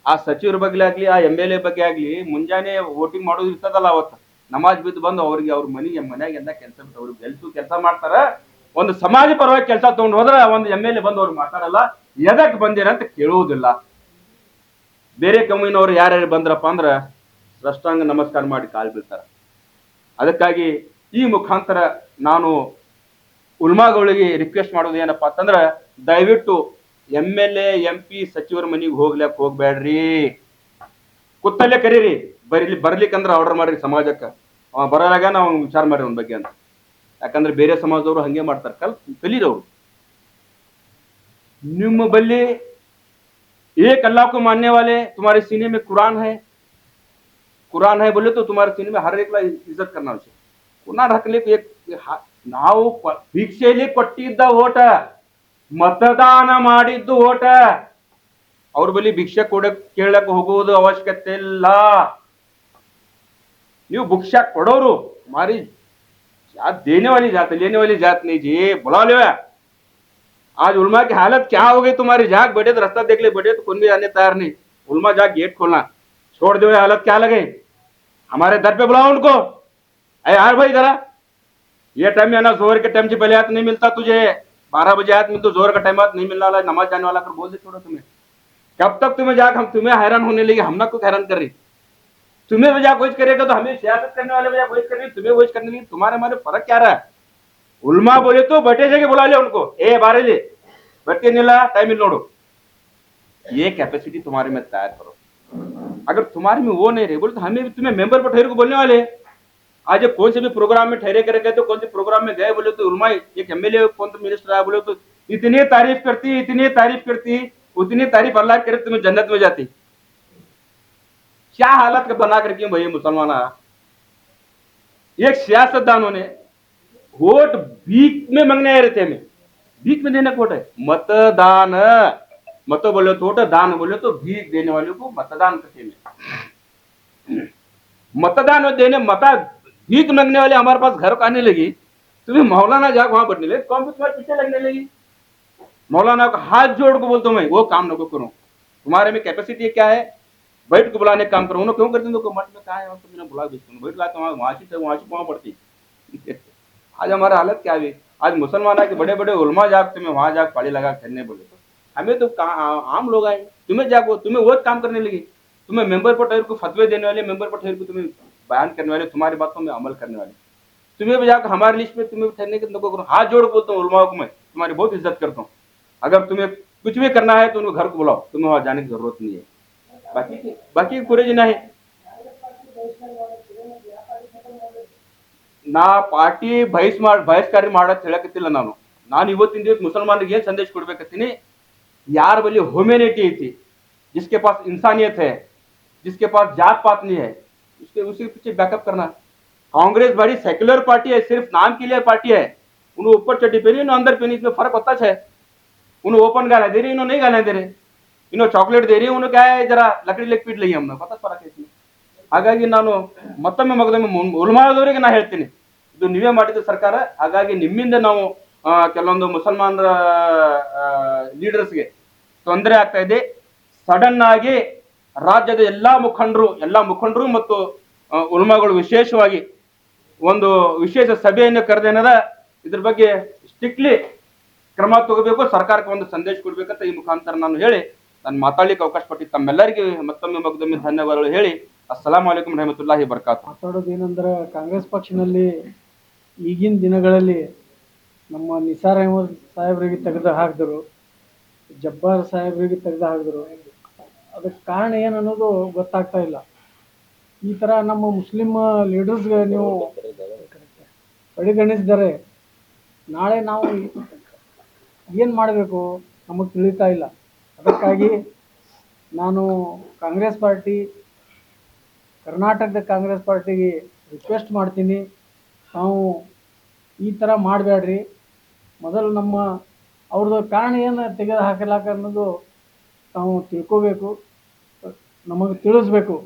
ಆ ಸಚಿವರ ಬಗ್ಗೆ ಆಗ್ಲಿ, ಆ MLA ಬಗ್ಗೆ ಆಗ್ಲಿ ಮುಂಜಾನೆ ವೋಟಿಂಗ್ ಮಾಡೋದು ಇರ್ತದಲ್ಲ, ಅವತ್ತು ನಮಾಜ್ ಬಿದ್ದು ಬಂದು ಅವ್ರಿಗೆ ಅವ್ರ ಮನ್ಯಾಗ ಎಂದ ಕೆಲಸ ಬಿಟ್ಟು ಅವ್ರಿಗೆ ಕೆಲಸ ಮಾಡ್ತಾರ. ಒಂದು ಸಮಾಜ ಪರವಾಗಿ ಕೆಲಸ ತಗೊಂಡು ಹೋದ್ರೆ ಒಂದು MLA ಬಂದು ಅವ್ರು ಮಾತಾಡಲ್ಲ, ಎದಕ್ ಬಂದಿರ ಅಂತ ಕೇಳುವುದಿಲ್ಲ. ಬೇರೆ ಕಮ್ಮಿನವ್ರು ಯಾರ್ಯಾರು ಬಂದ್ರಪ್ಪ ಅಂದ್ರ ಸಾಷ್ಟಾಂಗ ನಮಸ್ಕಾರ ಮಾಡಿ ಕಾಲ್ ಬೀಳ್ತಾರ. ಅದಕ್ಕಾಗಿ ಈ ಮುಖಾಂತರ ನಾನು ಉಲ್ಮಾಗಳಿಗೆ ರಿಕ್ವೆಸ್ಟ್ ಮಾಡೋದು ಏನಪ್ಪಾ ಅಂತಂದ್ರ, ದಯವಿಟ್ಟು MLA MP ಸಚಿವರ ಮನೆಗೆ ಹೋಗ್ಬೇಡ್ರಿ, ಕುತ್ತಲ್ಲೇ ಕರೀರಿ. ಬರ್ಲಿಕ್ಕಂದ್ರ ಆರ್ಡರ್ ಮಾಡ್ರಿ ಸಮಾಜಕ್ಕೆ. ಬರೋದಾಗ ನಾವು ವಿಚಾರ ಮಾಡ್ರಿ ಅವನ ಬಗ್ಗೆ ಅಂತ. ಯಾಕಂದ್ರೆ ಬೇರೆ ಸಮಾಜದವರು ಹಂಗೆ ಮಾಡ್ತಾರೆ, ಕಲೀರವ್ರು. ನಿಮ್ಮ ಬಲ್ಲಿ एक अल्लाह को मानने वाले तुम्हारे सीने में कुरान है बोले तो तुम्हारे सीने में हर एक ला इज्जत करना चाहिए. कुरान ಹಾಕ್ಲಿಕ್ಕೆ ನಾವು ಭಿಕ್ಷೆಯಲ್ಲಿ ಕೊಟ್ಟಿದ್ದ ಓಟ, ಮತದಾನ ಮಾಡಿದ್ದು ಓಟ. ಅವ್ರ ಬಳಿ ಭಿಕ್ಷೆ ಕೇಳಕ್ ಹೋಗುವುದು ಅವಶ್ಯಕತೆ ಇಲ್ಲ. ನೀವು ಭಿಕ್ಷಾ ಕೊಡೋರು, हमारी जात देने वाली जात, लेने वाली जात नहीं जी. बुला लो. आज उल्मा की हालत क्या हो गई तुम्हारी? जाग बैठे तो रास्ता देख ले, बैठे तो कौन भी आने तैयार नहीं. उल्मा जाग गेट खोलना छोड़ दो, हालत क्या लगे? हमारे दर पे बुलाओ उनको. अरे यार भाई जरा, ये टाइम है ना जोहर के टाइम से पहले हाथ नहीं मिलता तुझे. 12 बजे हाथ मिलता, जोहर का टाइम हाथ नहीं मिलने वाला, नमाज जाने वाला कर बोल दे छोड़ो तुम्हें. कब तक तुम्हें जाग, हम तुम्हें हैरान होने लगे, हम ना कुछ हैरान कर रही. तुम्हें वजह कोई करेगा तो हमें सियासत करने वाले वजह कोई कर रही, तुम्हें वही करने लगी. तुम्हारे हमारे फर्क क्या रहा है? उल्मा बोले तो बैठे जगह बुला ले उनको, ए बारे ले बैठे नहीं ला, टाइम नोड़ो. ये कैपेसिटी तुम्हारे में तैयार करो. अगर तुम्हारे में वो नहीं रहे बोले तो हमें भी तुम्हें मेंबर पर ठहरे को बोलने वाले. आज कौन से भी प्रोग्राम में ठहरे करे गए तो कौन से प्रोग्राम में गए बोले तो उल्मा एक MLA कौन तो मिनिस्टर आया बोले तो इतनी तारीफ करती उतनी तारीफ अल्लाह करे तुम्हें जन्नत में जाती. क्या हालत बना करके भाई मुसलमान. एक सियासतदानों ने वोट भीख में मांगने आए रहते, हमें भीख में देने को वोट है. मतदान, मत बोले तो वोट, दान बोले तो भीख देने वाले को मतदान कहते हैं. मतदान देने भीख मांगने वाले हमारे पास घर आने लगी. तुम्हें मौलाना जाग वहां बढ़ने लगे, कौन तुम्हारे पीछे लगने लगी. मौलाना को हाथ जोड़ को बोलता हूं मैं, वो काम न को करूं. तुम्हारे में कैपेसिटी क्या है? बैठ को बुलाने काम करो. उन्होंने क्यों करते मठ में कहा है तो मैंने बुला भेजता हूँ, बैठ लाता हूँ वहां पड़ती. आज हमारा हालत क्या है? आज मुसलमान के बड़े बड़े उलमा जाग तुम्हें वहां जाग पाली लगा करने बोले तो हमें तो आम लोग आए. तुम्हें जागो, तुम्हें वो काम करने लगी. तुम्हें मेंबर पर ठहर को फतवे देने वाले, मेंबर पर ठहर को तुम्हें बयान करने वाले, तुम्हारी बातों में अमल करने वाले, तुम्हें भी जाकर हमारे लिस्ट में तुम्हें ठहरने के नको करो. हाथ जोड़ बोलता हूँ उलमा को, मैं तुम्हारी बहुत इज्जत करता हूँ. अगर तुम्हें कुछ भी करना है तो उनको घर को बुलाओ, तुम्हें वहां जाने की जरूरत नहीं है. बाकी पुरे जन आहे. ನಾ ಪಾರ್ಟಿ ಬಹಿಷ್ಕಾರ ಮಾಡತ್ ಹೇಳಕತ್ತಿಲ್ಲ ನಾನು. ನಾನು ಇವತ್ತಿನ ದಿವಸ ಮುಸಲ್ಮಾನರಿಗೆ ಏನ್ ಸಂದೇಶ ಕೊಡ್ಬೇಕತ್ತೀನಿ, यार बली ह्यूमैनिटी थी, जिसके पास इंसानियत है, जिसके पास जात पात नहीं है, उसके पीछे बैकअप करना. कांग्रेस बड़ी सेक्युलर पार्टी है, सिर्फ नाम के लिए पार्टी है. उन्हें ऊपर चड्डी पहनी, उन्हें अंदर पहनी, इसमें फर्क होता है. उन्हें ओपन गाना दे रही, इन्होंने नहीं गाना दे रहे. इन्होंने चॉकलेट दे रही, उन्हें क्या है जरा लकड़ी लेग पीट ली हमने, पता फर्क है इसमें. ಹಾಗಾಗಿ ನಾನು ಮತ್ತೊಮ್ಮೆ ಉಲ್ಮಾದವರಿಗೆ ನಾ ಹೇಳ್ತೀನಿ, ಇದು ನೀವೇ ಮಾಡಿದ ಸರ್ಕಾರ. ಹಾಗಾಗಿ ನಿಮ್ಮಿಂದ ನಾವು ಕೆಲವೊಂದು ಮುಸಲ್ಮಾನರ ಲೀಡರ್ಸ್ಗೆ ತೊಂದರೆ ಆಗ್ತಾ ಇದೆ. ಸಡನ್ ಆಗಿ ರಾಜ್ಯದ ಎಲ್ಲಾ ಮುಖಂಡರು ಮತ್ತು ಉಲ್ಮಾಗಳು ವಿಶೇಷವಾಗಿ ಒಂದು ವಿಶೇಷ ಸಭೆಯನ್ನು ಕರೆದೇನದ ಇದ್ರ ಬಗ್ಗೆ ಸ್ಟ್ರಿಕ್ಟ್ಲಿ ಕ್ರಮ ತಗೋಬೇಕು, ಸರ್ಕಾರಕ್ಕೆ ಒಂದು ಸಂದೇಶ ಕೊಡ್ಬೇಕಂತ ಈ ಮುಖಾಂತರ ನಾನು ಹೇಳಿ ನಾನು ಮಾತಾಡ್ಲಿಕ್ಕೆ ಅವಕಾಶ ಕೊಟ್ಟಿದ್ದ ತಮ್ಮೆಲ್ಲರಿಗೆ ಮತ್ತೊಮ್ಮೆ ಧನ್ಯವಾದಗಳು ಹೇಳಿ ಅಸ್ಸಲಾಂ ವಲೈಕುಂ ರಹಮತುಲ್ಲಾಹಿ ಬರ್ಕಾತು. ಮಾತಾಡೋದೇನಂದ್ರೆ, ಕಾಂಗ್ರೆಸ್ ಪಕ್ಷದಲ್ಲಿ ಈಗಿನ ದಿನಗಳಲ್ಲಿ ನಮ್ಮ ನಿಸಾರ್ ಅಹಮದ್ ಸಾಹೇಬರಿಗೆ ತೆಗೆದು ಹಾಕಿದ್ರು, ಜಬ್ಬಾರ್ ಸಾಹೇಬರಿಗೆ ತೆಗೆದು ಹಾಕಿದ್ರು. ಅದಕ್ಕೆ ಕಾರಣ ಏನು ಅನ್ನೋದು ಗೊತ್ತಾಗ್ತಾ ಇಲ್ಲ. ಈ ಥರ ನಮ್ಮ ಮುಸ್ಲಿಂ ಲೀಡರ್ಸ್ಗೆ ನೀವು ಕಡೆಗಣಿಸಿದರೆ ನಾಳೆ ನಾವು ಏನು ಮಾಡಬೇಕು ನಮಗೆ ತಿಳಿತಾ ಇಲ್ಲ. ಅದಕ್ಕಾಗಿ ನಾನು ಕರ್ನಾಟಕದ ಕಾಂಗ್ರೆಸ್ ಪಾರ್ಟಿಗೆ ರಿಕ್ವೆಸ್ಟ್ ಮಾಡ್ತೀನಿ, ನಾವು ಈ ಥರ ಮಾಡಬೇಡ್ರಿ. ಮೊದಲು ಅವ್ರದ್ದು ಕಾರಣ ಏನು ತೆಗೆದು ಹಾಕಲಾಕ ಅನ್ನೋದು ನಾವು ತಿಳ್ಕೋಬೇಕು, ನಮಗೆ ತಿಳಿಸ್ಬೇಕು.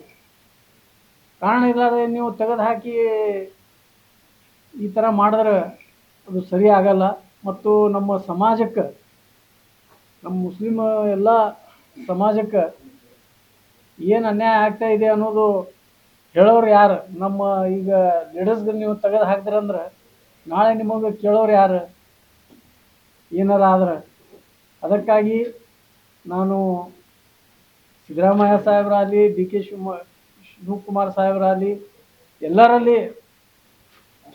ಕಾರಣ ಇಲ್ಲದೆ ನೀವು ತೆಗೆದು ಹಾಕಿ ಈ ಥರ ಮಾಡಿದ್ರೆ ಅದು ಸರಿ ಆಗಲ್ಲ. ಮತ್ತು ನಮ್ಮ ಸಮಾಜಕ್ಕೆ, ನಮ್ಮ ಮುಸ್ಲಿಂ ಎಲ್ಲ ಸಮಾಜಕ್ಕೆ ಏನು ಅನ್ಯಾಯ ಆಗ್ತಾ ಇದೆ ಅನ್ನೋದು ಹೇಳೋರು ಯಾರು? ನಮ್ಮ ಈಗ ಲೀಡರ್ಸ್ಗೆ ನೀವು ತೆಗೆದು ಹಾಕ್ತೀರಂದ್ರೆ ನಾಳೆ ನಿಮಗೆ ಕೇಳೋರು ಯಾರು ಏನಾರ ಆದ್ರೆ? ಅದಕ್ಕಾಗಿ ನಾನು ಸಿದ್ದರಾಮಯ್ಯ ಸಾಹೇಬರಾಗಲಿ, DK ಶಿವಕುಮಾರ್ ಸಾಹೇಬರಾಗಲಿ, ಎಲ್ಲರಲ್ಲಿ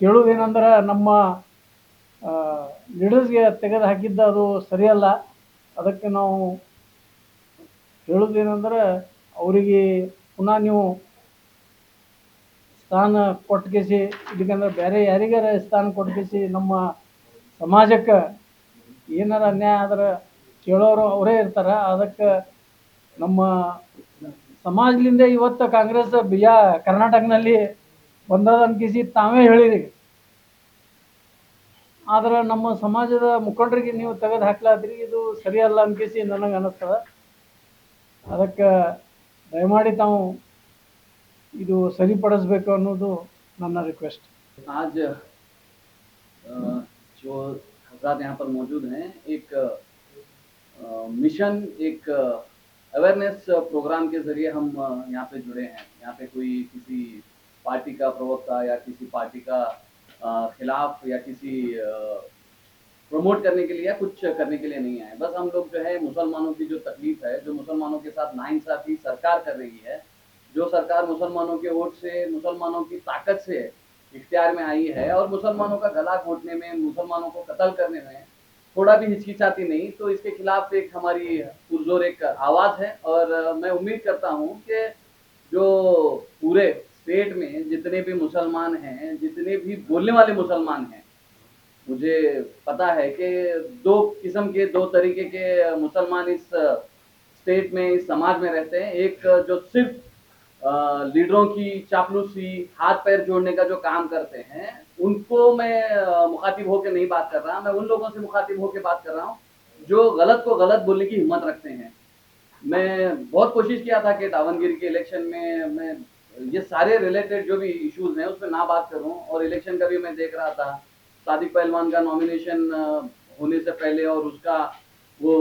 ಕೇಳೋದೇನೆಂದ್ರೆ, ನಮ್ಮ ಲೀಡರ್ಸ್ಗೆ ತೆಗೆದು ಹಾಕಿದ್ದು ಅದು ಸರಿಯಲ್ಲ. ಅದಕ್ಕೆ ನಾವು ಹೇಳೋದೇನೆಂದ್ರೆ, ಅವರಿಗೆ ಪುನಃ ನೀವು ಸ್ಥಾನ ಕೊಟ್ಕೇಸಿ, ಇದಕ್ಕಂದ್ರೆ ಬೇರೆ ಯಾರಿಗಾರ ಸ್ಥಾನ ಕೊಟ್ಕೇಸಿ ನಮ್ಮ ಸಮಾಜಕ್ಕೆ ಏನಾರ ಅನ್ಯಾಯ ಆದ್ರೆ ಕೇಳೋರು ಅವರೇ ಇರ್ತಾರೆ. ಅದಕ್ಕೆ ನಮ್ಮ ಸಮಾಜದಿಂದ ಇವತ್ತು ಕಾಂಗ್ರೆಸ್ ಕರ್ನಾಟಕನಲ್ಲಿ ಬಂದದ ಅನ್ಕಿಸಿ ತಾವೇ ಹೇಳಿರಿ. ಆದ್ರೆ ನಮ್ಮ ಸಮಾಜದ ಮುಖಂಡರಿಗೆ ನೀವು ತೆಗೆದು ಹಾಕ್ಲಾದ್ರಿ, ಇದು ಸರಿಯಲ್ಲ ಅನ್ಕಿಸಿ ನನಗೆ ಅನ್ನಿಸ್ತದೆ. ಅದಕ್ಕೆ ದಯಮಾಡಿ ತಾವು ಇದು ಸರಿಪಡಿಸ್ಬೇಕು ಅನ್ನೋದು ನನ್ನ ರಿಕ್ವೆಸ್ಟ್. आज जो हजरात यहाँ पर मौजूद हैं, एक मिशन, एक अवेयरनेस प्रोग्राम के जरिए हम यहाँ पे जुड़े हैं. यहाँ पे कोई किसी पार्टी का प्रवक्ता या किसी पार्टी का खिलाफ या किसी प्रमोट करने के लिए या कुछ करने के लिए नहीं आए. बस हम लोग जो है मुसलमानों की जो तकलीफ है, जो मुसलमानों के साथ नाइंसाफी सरकार कर रही है, जो सरकार मुसलमानों के वोट से, मुसलमानों की ताकत से इख्तियार में आई है और मुसलमानों का गला घोटने में, मुसलमानों को कत्ल करने में थोड़ा भी हिचकिचाती नहीं, तो इसके खिलाफ एक हमारी पुरजोर एक आवाज़ है. और मैं उम्मीद करता हूँ कि जो पूरे स्टेट में जितने भी मुसलमान हैं, जितने भी बोलने वाले मुसलमान हैं, मुझे पता है कि दो किस्म के, दो तरीके के मुसलमान इस स्टेट में, इस समाज में रहते हैं. एक जो सिर्फ लीडरों की चापलूसी, हाथ पैर जोड़ने का जो काम करते हैं, उनको मैं मुखातिब होकर नहीं बात कर रहा. मैं उन लोगों से मुखातिब होकर बात कर रहा हूँ जो गलत को गलत बोलने की हिम्मत रखते हैं. मैं बहुत कोशिश किया था कि दावनगिरी के इलेक्शन में मैं ये सारे रिलेटेड जो भी इश्यूज हैं उस पर ना बात करूं. और इलेक्शन का भी मैं देख रहा था, सादिक पहलवान का नॉमिनेशन होने से पहले और उसका वो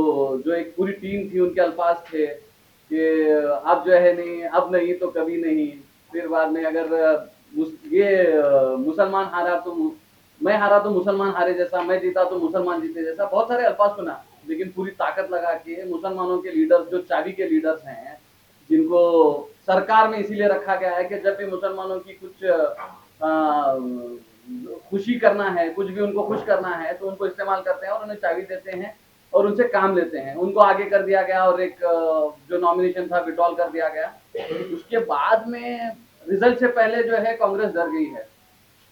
जो एक पूरी टीम थी, उनके अल्फाज थे कि अब जो है नहीं, अब नहीं तो कभी नहीं. फिर बाद में अगर ये मुसलमान हारा तो मैं हारा तो मुसलमान हारे जैसा, मैं जीता तो मुसलमान जीते जैसा, बहुत सारे अल्फाज सुना. लेकिन पूरी ताकत लगा के मुसलमानों के लीडर्स, जो चाबी के लीडर्स हैं, जिनको सरकार में इसीलिए रखा गया है कि जब भी मुसलमानों की कुछ खुशी करना है, कुछ भी उनको खुश करना है, तो उनको इस्तेमाल करते हैं और उन्हें चाबी देते हैं और उनसे काम लेते हैं, उनको आगे कर दिया गया और एक जो नॉमिनेशन था विड्रॉल कर दिया गया। उसके बाद में रिजल्ट से पहले जो है कांग्रेस डर गई है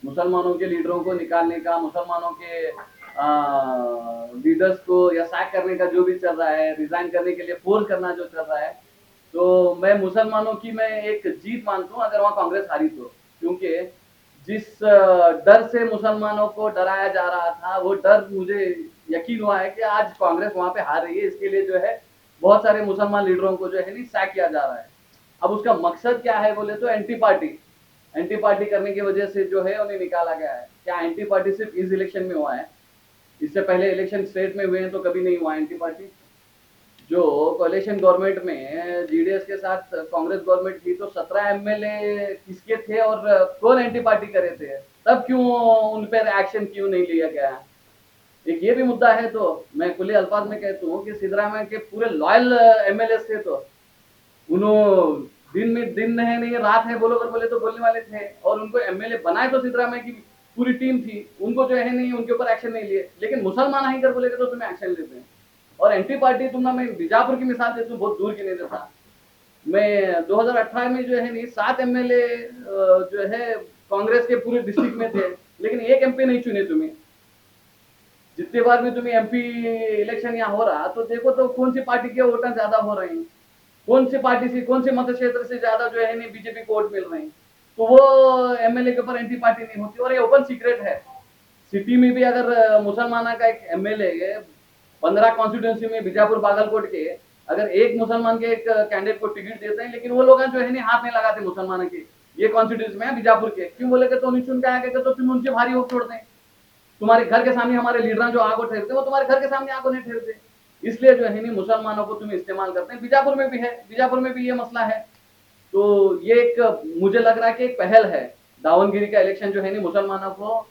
मुसलमानों के लीडरों को निकालने का, मुसलमानों के लीडर्स को या सैक करने का जो भी चल रहा है, रिजाइन करने के लिए फोर्स करना जो चल रहा है। तो मैं मुसलमानों की मैं एक जीत मानता हूँ अगर वहाँ कांग्रेस हारी तो, क्योंकि जिस डर से मुसलमानों को डराया जा रहा था वो डर मुझे यकीन हुआ है कि आज कांग्रेस वहां पे हार रही है। इसके लिए जो है बहुत सारे मुसलमान लीडरों को जो है नहीं सैक किया जा रहा है। अब उसका मकसद क्या है बोले तो एंटी पार्टी करने की वजह से जो है उन्हें निकाला गया है। क्या एंटी पार्टी सिर्फ इस इलेक्शन में हुआ है? इससे पहले इलेक्शन स्टेट में हुए हैं तो कभी नहीं हुआ एंटी पार्टी। जो कोalition गवर्नमेंट में जीडीएस के साथ कांग्रेस गवर्नमेंट की तो 17 एमएलए किसके थे और कौन एंटी पार्टी करे थे, तब क्यों उन पर एक्शन क्यों नहीं लिया गया? एक ये भी मुद्दा है। तो मैं खुले अल्फाज में कहता हूँ कि सिद्धरामैया के पूरे लॉयल एमएलए थे, तो उन्होंने दिन है नहीं रात है बोलो, अगर बोले तो बोलने वाले थे, और उनको एमएलए बनाए तो सिद्धरामैया की पूरी टीम थी, उनको जो है नहीं उनके ऊपर एक्शन नहीं लिए। लेकिन मुसलमान ही कर बोलेगे तो तुम्हें एक्शन लेते हैं। और एंटी पार्टी तुम ना, मैं बीजापुर की मिसाल देता हूँ, बहुत दूर की नहीं देता। मैं 2018 में जो है नहीं 7 एमएलए जो है कांग्रेस के पूरे डिस्ट्रिक्ट में थे, लेकिन एक एमपी नहीं चुने तुम्हें। जितने बार भी तुम्हें एमपी इलेक्शन यहाँ हो रहा तो देखो तो कौन सी पार्टी के वोटर ज्यादा हो रहे हैं, कौन सी पार्टी से, कौन से मत क्षेत्र से ज्यादा जो है नहीं बीजेपी को वोट मिल रहे हैं। तो वो एमएलए के ऊपर एंटी पार्टी नहीं होती। और ये ओपन सीक्रेट है, सिटी में भी अगर मुसलमाना का एक एमएलए 15 कॉन्स्टिट्यूंसी में बीजापुर बागलकोट के अगर एक मुसलमान के एक कैंडिडेट को टिकट देते हैं, लेकिन वो लोग जो है नहीं हाथ नहीं लगाते मुसलमानों के, ये कॉन्स्टिट्यूंसी में है बीजापुर के, क्यों बोलेगे तो नहीं चुन के आगे तो तुम उनसे भारी वोट छोड़ते हैं। तुम्हारे घर के सामने हमारे लीडर जो आगो ठहरते वो तुम्हारे घर के सामने आगो नहीं ठहरते, इसलिए जो है नहीं मुसलमानों को तुम इस्तेमाल करते हैं। बीजापुर में भी है, बीजापुर में भी ये मसला है। तो ये एक मुझे लग रहा है कि एक पहल है दावनगिरी का इलेक्शन जो है नहीं मुसलमानों को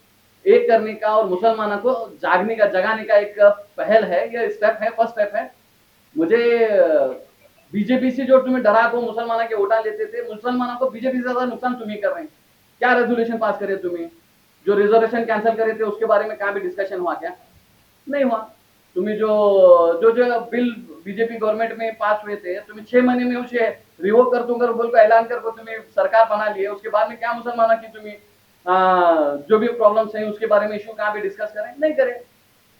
एक करने का और मुसलमानों को जागने का, जगाने का एक पहल है, ये स्टेप है, फर्स्ट स्टेप है। मुझे बीजेपी से जो तुम्हें डरा को मुसलमानों के वोटा लेते थे, मुसलमानों को बीजेपी से ज्यादा नुकसान तुम ही कर रहे हैं। क्या रेजोल्यूशन पास करे तुम्हें, जो रिजर्वेशन कैंसिल करे थे उसके बारे में कहाँ भी डिस्कशन हुआ क्या? नहीं हुआ। तुम्हें जो जो जो बिल बीजेपी गवर्नमेंट में पास हुए थे, तुम्हें 6 महीने में उसे रिवोक कर दूंगा बोल को ऐलान कर तुम्हें सरकार बना लिए, उसके बाद में क्या मुसलमानों की तुम्हें जो भी प्रॉब्लम्स हैं उसके बारे में इशू कहाँ भी डिस्कस करें? नहीं करें।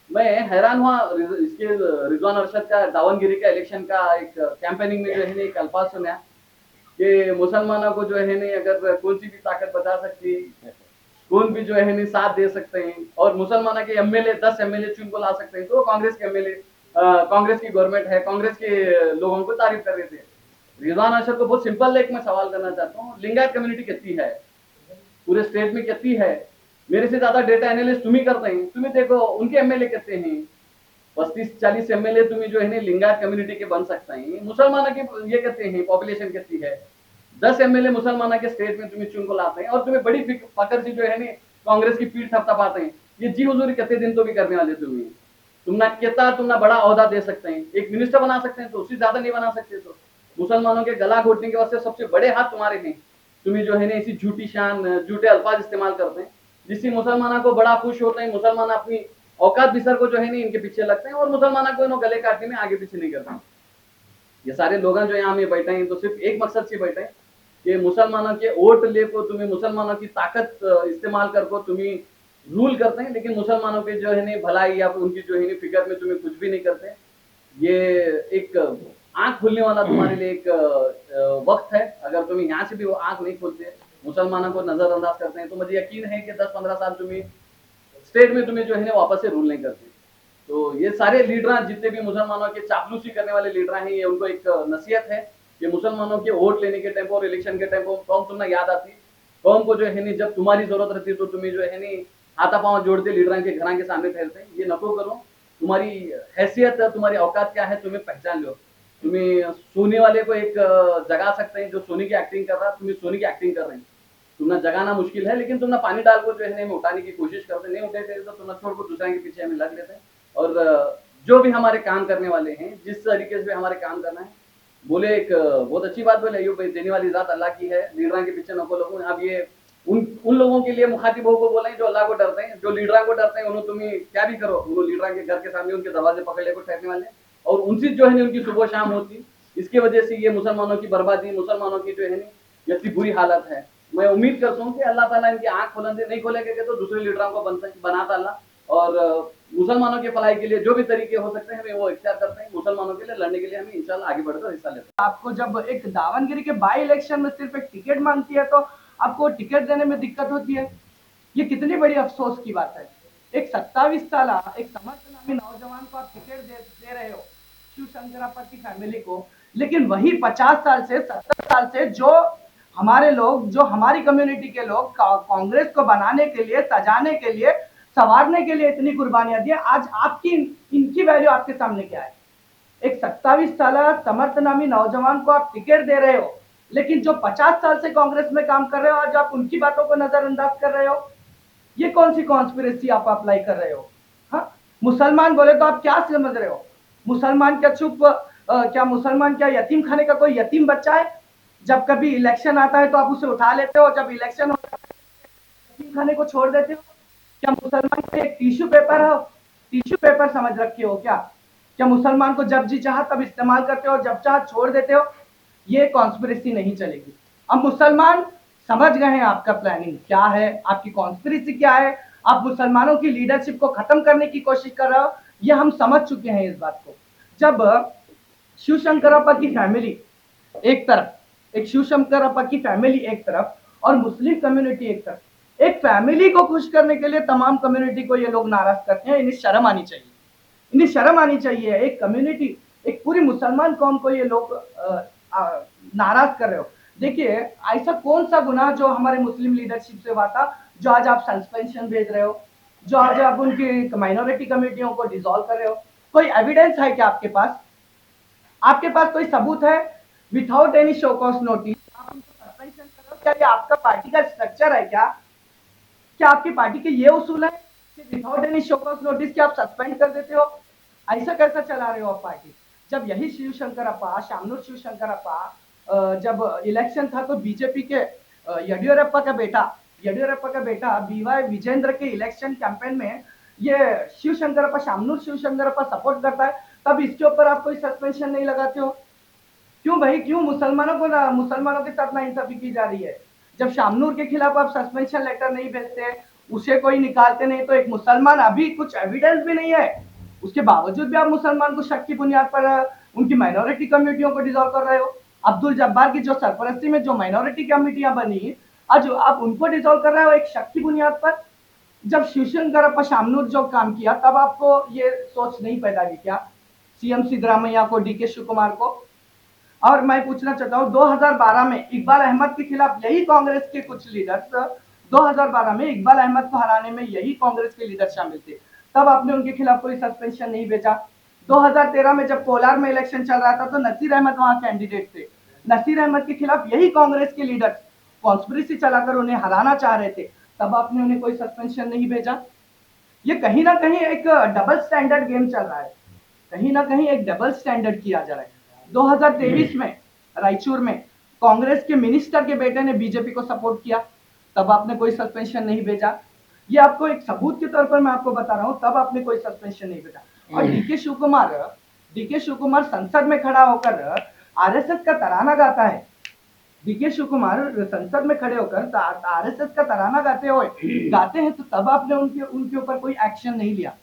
मैं हैरान हुआ इसके रिजवान अरशद का दावनगिरी का इलेक्शन का एक कैंपेनिंग में जो है एक अल्फाज सुना कि मुसलमानों को जो है नहीं अगर कौन सी भी ताकत बचा सकती, कौन भी जो है नहीं साथ दे सकते हैं, और मुसलमानों के एमएलए 10 एमएलए चुन को ला सकते हैं, तो कांग्रेस के एमएलए, कांग्रेस की गवर्नमेंट है, कांग्रेस के लोगों को तारीफ कर रहे थे। रिजवान अरशद को बहुत सिंपल एक मैं सवाल करना चाहता हूँ, लिंगायत कम्युनिटी कितनी है पूरे स्टेट में, कितनी है? मेरे से ज्यादा डेटा एनालिस्ट तुम ही करते हैं, तुम्हें देखो उनके एमएलए कितने हैं, 35-40 एमएलए तुम्हें जो है नहीं लिंगायत कम्युनिटी के बन सकते हैं। मुसलमानों के ये कहते हैं पॉपुलेशन कितनी है, 10 एमएलए मुसलमानों के स्टेट में तुम्हें चुन को लाते हैं, और तुम्हें बड़ी फकर से जो है नहीं कांग्रेस की पीठ थपथपाते हैं। ये जी हुजूरी कितने दिन तो भी करने वाले तुम्हें, तुम ना बड़ा ओहदा दे सकते हैं, एक मिनिस्टर बना सकते हैं, तो उससे ज्यादा नहीं बना सकते। तो मुसलमानों के गला घोटने के वास्ते सबसे बड़े हाथ तुम्हारे हैं। तुम्हें जो है ना ऐसी झूठी शान, झूठे अल्फाज इस्तेमाल करते हैं, जिससे मुसलमानों को बड़ा खुश होते हैं, मुसलमान अपनी औकात बिसर को जो है नहीं इनके पीछे लगते हैं, और मुसलमानों को गले काटने में आगे पीछे नहीं करते। ये सारे लोग जो यहाँ में बैठे हैं तो सिर्फ एक मकसद से बैठे हैं कि मुसलमानों के वोट ले को तुम्हें मुसलमानों की ताकत इस्तेमाल कर को तुम्हें रूल करते हैं, लेकिन मुसलमानों के जो है नहीं भलाई या उनकी जो है नहीं फिक्र में तुम्हें कुछ भी नहीं करते। ये एक आंख खुलने वाला तुम्हारे लिए एक वक्त है। अगर तुम्हें यहाँ से भी वो आंख नहीं खोलते, मुसलमानों को नजरअंदाज करते हैं, तो मुझे यकीन है कि 10-15 साल तुम्हें स्टेट में तुम्हें जो है ना वापस से रूल नहीं करते। तो ये सारे लीडर जितने भी मुसलमानों के चापलूसी करने वाले लीडर हैं, ये उनको एक नसीहत है कि मुसलमानों के वोट लेने के टाइम और इलेक्शन के टाइम कौम तुमने याद आती, कौम को जो है नहीं जब तुम्हारी जरूरत रहती तो तुम्हें जो है नहीं हाथा पाँव जोड़ते लीडर के घर के सामने ठहरते हैं। ये नको करो, तुम्हारी हैसियत है, तुम्हारी औकात क्या है, तुम्हें पहचान लो। तुम्हें सोने वाले को एक जगा सकते हैं, जो सोने की एक्टिंग कर रहा है, तुम्हें सोने की एक्टिंग कर रहे हैं, तुमने जगाना मुश्किल है, लेकिन तुमने पानी डाल को जो है नहीं उठाने की कोशिश करते, नहीं उठाते तो तुमने छोड़ को दूसरे के पीछे हमें लग लेते हैं। और जो भी हमारे काम करने वाले हैं, जिस तरीके से हमारे काम करना है, बोले एक बहुत अच्छी बात बोले अयूब भाई, देने वाली जात अल्लाह की है, लीडर के पीछे नको लगूं। अब ये उन लोगों के लिए मुखातिबों को बोलें जो अल्लाह को डरते हैं, जो लीडर को डरते हैं, उन्होंने तुम्हें क्या भी करो, उन्होंने लीडर के घर के सामने उनके दरवाजे पकड़ लेकर ठहरने वाले, और उनसे जो है उनकी सुबह शाम होती। इसकी वजह से ये मुसलमानों की बर्बादी, मुसलमानों की जो है ये इतनी बुरी हालत है। मैं उम्मीद करता हूँ कि अल्लाह ताला इनकी आंख खोलेंगे, नहीं खोलेंगे तो दूसरे लीडरों को बनाता अल्लाह, और मुसलमानों के भलाई के लिए जो भी तरीके हो सकते हैं हमें वो इख्तियार करते हैं। मुसलमानों के लिए लड़ने के लिए हमें इंशाल्लाह आगे बढ़कर हिस्सा लेते हैं। आपको जब एक दावनगिरी के बाई इलेक्शन में सिर्फ एक टिकट मांगती है तो आपको टिकट देने में दिक्कत होती है। ये कितनी बड़ी अफसोस की बात है। एक 27 साल एक समर्थ नामी नौजवान को आप टिकट दे रहे हो, शिव शंकरप्पा की फैमिली को, लेकिन वही 50 साल से 70 साल से जो हमारे लोग, जो हमारी कम्युनिटी के लोग कांग्रेस को बनाने के लिए, सजाने के लिए, संवारने के लिए इतनी कुर्बानियां दी, आज आपकी इनकी वैल्यू आपके सामने क्या है। एक 27 साल समर्थ नामी नौजवान को आप टिकट दे रहे हो, लेकिन जो 50 साल से कांग्रेस में काम कर रहे हो आज आप उनकी बातों को नजरअंदाज कर रहे हो। ये कौन सी कॉन्स्पिरेसी आप अप्लाई कर रहे हो। हाँ, मुसलमान बोले तो आप क्या समझ रहे हो। मुसलमान क्या चुप क्या मुसलमान क्या यतीम खाने का कोई यतीम बच्चा है। जब कभी इलेक्शन आता है तो आप उसे उठा लेते हो, जब इलेक्शन होता है यतीम खाने को छोड़ देते हो। क्या मुसलमान को एक टिश्यू पेपर हो, टिश्यू पेपर समझ रखे हो क्या। क्या मुसलमान को जब जी चाहा तब इस्तेमाल करते हो, जब चाह छोड़ देते हो। ये कॉन्स्पिरेसी नहीं चलेगी। अब मुसलमान समझ गए हैं आपका प्लानिंग क्या है, आपकी कॉन्स्पिरेसी क्या है। आप मुसलमानों की लीडरशिप को खत्म करने की कोशिश कर रहे हो, ये हम समझ चुके हैं इस बात को। जब शिव शंकरप्पा की फैमिली एक तरफ, एक शिव शंकरप्पा की फैमिली एक तरफ और मुस्लिम कम्युनिटी एक तरफ, एक फैमिली को खुश करने के लिए तमाम कम्युनिटी को ये लोग नाराज करते हैं। इन्हें शर्म आनी चाहिए, इन्हें शर्म आनी चाहिए। एक कम्युनिटी, एक पूरी मुसलमान कौम को ये लोग नाराज कर रहे हो। देखिए, ऐसा कौन सा गुनाह जो हमारे मुस्लिम लीडरशिप से हुआ था जो आज आप सस्पेंशन भेज रहे हो, जो आज आप उनकी माइनॉरिटी कमेटियों को डिसॉल्व कर रहे हो। कोई एविडेंस है क्या आपके पास। आपके पास कोई सबूत है। Without any show cause notice आप उनको सस्पेंशन कर रहे हो। क्या ये आपका पार्टी का स्ट्रक्चर है क्या। क्या आपकी पार्टी के ये उसूल है कि without any show cause notice क्या आप सस्पेंड कर देते हो। ऐसा कैसा चला रहे हो आप पार्टी। जब यही शिव शंकरप्पा, शामनूर शिव शंकरप्पा, जब इलेक्शन था तो बीजेपी के येडियुरप्पा का बेटा बीवाई विजेंद्र के इलेक्शन कैंपेन में ये शिव शंकरप्पा, शामनूर शिव शंकरप्पा सपोर्ट करता है, तब इसके ऊपर आप कोई सस्पेंशन नहीं लगाते हो। क्यों भाई, क्यों मुसलमानों के साथ नाइंसाफी की जा रही है। जब शामनूर के खिलाफ आप सस्पेंशन लेटर नहीं भेजते, उसे कोई निकालते नहीं, तो एक मुसलमान, अभी कुछ एविडेंस भी नहीं है, उसके बावजूद भी आप मुसलमान को शक की बुनियाद पर उनकी माइनॉरिटी कमेटियों को डिसॉल्व कर रहे हो। अब्दुल जब्बार की जो सरपरस्ती में जो माइनॉरिटी कमेटियां बनी, आज आप उनको डिसॉल्व कर रहे हो एक शक की बुनियाद पर। जब शिवशंकरप्पा शामनूर जो काम किया तब आपको ये सोच नहीं पैदा हुई क्या, सीएम सिद्धरामैया को, डीके शिव कुमार को। और मैं पूछना चाहता हूँ, 2012 में इकबाल अहमद के खिलाफ यही कांग्रेस के कुछ लीडर्स, 2012 में इकबाल अहमद को हराने में यही कांग्रेस के लीडर शामिल थे, तब आपने उनके खिलाफ कोई सस्पेंशन नहीं भेजा। 2013 में जब कोलार में इलेक्शन चल रहा था तो नसीर अहमद वहां कैंडिडेट थे, नसीर अहमद के खिलाफ यही कांग्रेस के लीडर कॉन्स्पिरेसी चलाकर उन्हें हराना चाह रहे थे, तब आपने उन्हें कोई सस्पेंशन नहीं भेजा। ये कहीं ना कहीं एक डबल स्टैंडर्ड गेम चल रहा है, कहीं ना कहीं एक डबल स्टैंडर्ड किया जा रहा है। 2023 में रायचूर में कांग्रेस के मिनिस्टर के बेटे ने बीजेपी को सपोर्ट किया, तब आपने कोई सस्पेंशन नहीं भेजा। ये आपको एक सबूत के तौर पर मैं आपको बता रहा हूं, तब आपने कोई सस्पेंशन नहीं भेजा। और डीके शिव कुमार संसद में खड़ा होकर आरएसएस का तराना गाता है। डीके शिव कुमार संसद में खड़े होकर आरएसएस का तराना गाते हैं, तो तब आपने उनके ऊपर कोई एक्शन नहीं लिया।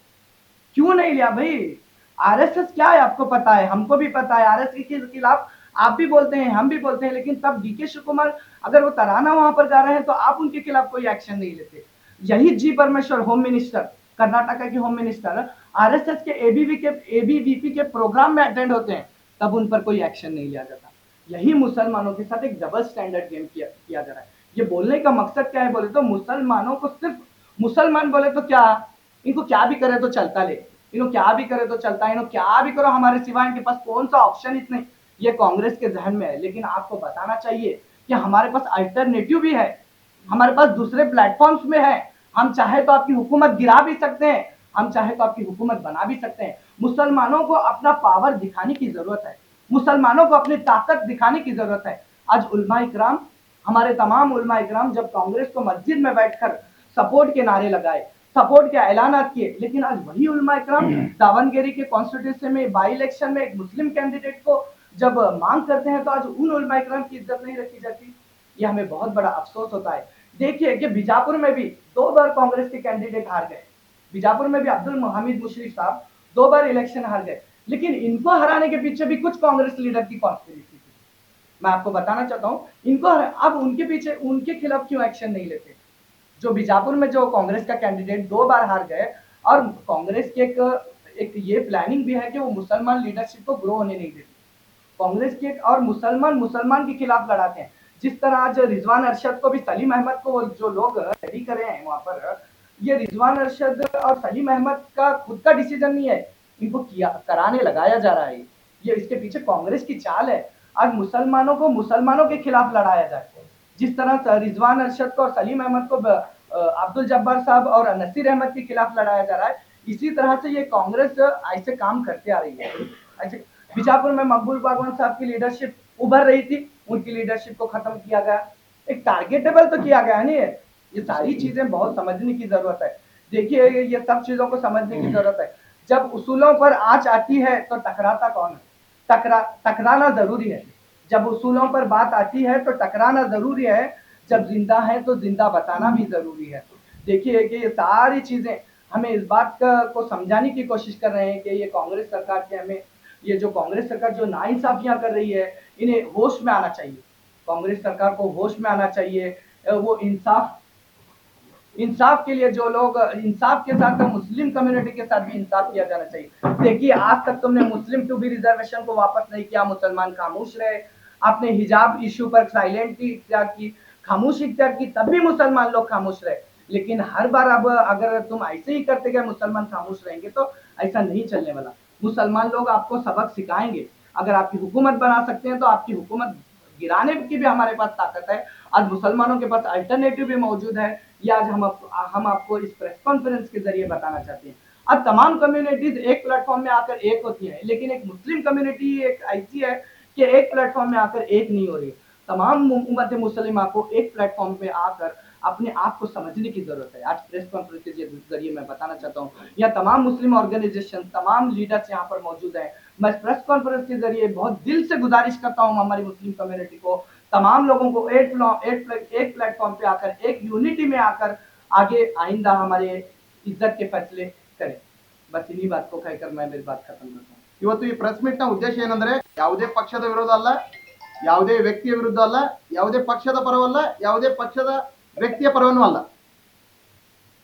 क्यों नहीं लिया भाई। आरएसएस क्या है आपको पता है, हमको भी पता है। आरएसएस के खिलाफ आप भी बोलते हैं, हम भी बोलते हैं, लेकिन तब डीके शिव कुमार अगर वो तराना वहां पर गा रहे हैं तो आप उनके खिलाफ कोई एक्शन नहीं लेते। यही जी परमेश्वर, होम मिनिस्टर, कर्नाटका के होम मिनिस्टर, आरएसएस के एबीवीपी के प्रोग्राम में अटेंड होते हैं, तब उन पर कोई एक्शन नहीं लिया जाता। यही मुसलमानों के साथ एक डबल स्टैंडर्ड गेम किया जा रहा है। ये बोलने का मकसद क्या है बोले तो, मुसलमानों को सिर्फ मुसलमान बोले तो क्या, इनको क्या भी करे तो चलता ले, इनको क्या भी करे तो चलता है, इनको क्या भी करो हमारे सिवाय इनके पास कौन सा ऑप्शन इतने, ये कांग्रेस के जहन में है। लेकिन आपको बताना चाहिए कि हमारे पास अल्टरनेटिव भी है, हमारे पास दूसरे प्लेटफॉर्म्स में है। हम चाहे तो आपकी हुकूमत गिरा भी सकते हैं, हम चाहे तो आपकी हुकूमत बना भी सकते हैं। मुसलमानों को अपना पावर दिखाने की जरूरत है, मुसलमानों को अपनी ताकत दिखाने की जरूरत है। आज उलमा इकराम हमारे तमाम उलमा इकराम जब कांग्रेस को मस्जिद में बैठकर सपोर्ट के नारे लगाए, सपोर्ट के ऐलानात किए, लेकिन आज वही उलमा इकराम दावनगिरी के कॉन्स्टिट्यूंसी में बाई इलेक्शन में एक मुस्लिम कैंडिडेट को जब मांग करते हैं तो आज उन उलमा इकराम की इज्जत नहीं रखी जाती। ये हमें बहुत बड़ा अफसोस होता है। देखिए कि बीजापुर में भी 2 बार कांग्रेस के कैंडिडेट हार गए। बीजापुर में भी अब्दुल हामिद मुशर्रफ साहब 2 बार इलेक्शन हार गए, लेकिन इनको हराने के पीछे भी कुछ कांग्रेस लीडर की कॉन्स्पिरेसी थी। मैं आपको बताना चाहता हूँ इनको अब उनके पीछे उनके खिलाफ क्यों एक्शन नहीं लेते। जो बीजापुर में जो कांग्रेस का कैंडिडेट 2 बार हार गए, और कांग्रेस के एक ये प्लानिंग भी है कि वो मुसलमान लीडरशिप को ग्रो होने नहीं देती। कांग्रेस के और मुसलमान के खिलाफ लड़ाते हैं। जिस तरह आज रिजवान अरशद को भी सलीम अहमद को जो लोग रेडी करे हैं वहां पर, ये रिजवान अरशद और सलीम अहमद का खुद का डिसीजन नहीं है, इनको किया कराने लगाया जा रहा है। ये इसके पीछे कांग्रेस की चाल है। आज मुसलमानों को मुसलमानों के खिलाफ लड़ाया जाए। जिस तरह रिजवान अरशद को और सलीम अहमद को अब्दुल जब्बार साहब और नसीर अहमद के खिलाफ लड़ाया जा रहा है, इसी तरह से ये कांग्रेस ऐसे काम करते आ रही है। ऐसे बीजापुर में मकबूल बागवान साहब की लीडरशिप उभर रही थी, उनकी लीडरशिप को खत्म किया गया। एक टारगेटेबल तो किया गया नहीं है। ये सारी चीजें बहुत समझने की जरूरत है। देखिए ये सब चीजों को समझने की जरूरत है। जब उसूलों पर आंच आती है तो टकराता कौन है? टकराना जरूरी है। जब उसूलों पर बात आती है तो टकराना जरूरी है। जब जिंदा है तो जिंदा बताना भी जरूरी है। देखिए कि ये सारी चीजें हमें इस बात को समझाने की कोशिश कर रहे हैं कि ये कांग्रेस सरकार के हमें ये जो कांग्रेस सरकार जो नाइंसाफियां कर रही है, इन्हें होश में आना चाहिए। कांग्रेस सरकार को होश में आना चाहिए। वो इंसाफ के लिए जो लोग इंसाफ के साथ मुस्लिम कम्युनिटी के साथ भी इंसाफ किया जाना चाहिए। देखिए आज तक तुमने मुस्लिम टू बी रिजर्वेशन को वापस नहीं किया, मुसलमान खामोश रहे। आपने हिजाब इशू पर साइलेंटली इख्तियार की, खामोशी इख्तियार की, तब भी मुसलमान लोग खामोश रहे। लेकिन हर बार अब अगर तुम ऐसे ही करते गए मुसलमान खामोश रहेंगे तो ऐसा नहीं चलने वाला। मुसलमान लोग आपको सबक सिखाएंगे। अगर आपकी हुकूमत बना सकते हैं तो आपकी हुकूमत गिराने की भी हमारे पास ताकत है। आज मुसलमानों के पास अल्टरनेटिव भी मौजूद है। ये आज हम आपको इस प्रेस कॉन्फ्रेंस के जरिए बताना चाहते हैं। अब तमाम कम्युनिटीज एक प्लेटफॉर्म में आकर एक होती है, लेकिन एक मुस्लिम कम्युनिटी एक ऐसी है कि एक प्लेटफॉर्म में आकर एक नहीं हो रही। तमाम उम्मत मुसलिमा को एक प्लेटफॉर्म पे आकर अपने आप को समझने की जरूरत है। आज प्रेस कॉन्फ्रेंस के जरिए मैं बताना चाहता हूँ, यहाँ तमाम मुस्लिम ऑर्गेनाइजेशन, तमाम लीडर्स यहाँ पर मौजूद हैं। मैं प्रेस कॉन्फ्रेंस के जरिए बहुत दिल से गुजारिश करता हूँ हमारी मुस्लिम कम्युनिटी को, तमाम लोगों को एक प्लेटफॉर्म पे आकर, एक यूनिटी में आकर आगे आइंदा हमारे इज्जत के फैसले करें। बस इन्हीं बात को कहकर मैं मेरी बात खत्म करता हूँ। ಇವತ್ತು ಈ ಪ್ರೆಸ್ ಮೀಟ್ ನ ಉದ್ದೇಶ ಏನಂದ್ರೆ ಯಾವುದೇ ಪಕ್ಷದ ವಿರೋಧ ಅಲ್ಲ, ಯಾವುದೇ ವ್ಯಕ್ತಿಯ ವಿರುದ್ಧ ಅಲ್ಲ, ಯಾವುದೇ ಪಕ್ಷದ ಪರವಲ್ಲ, ಯಾವುದೇ ಪಕ್ಷದ ವ್ಯಕ್ತಿಯ ಪರವೂ ಅಲ್ಲ.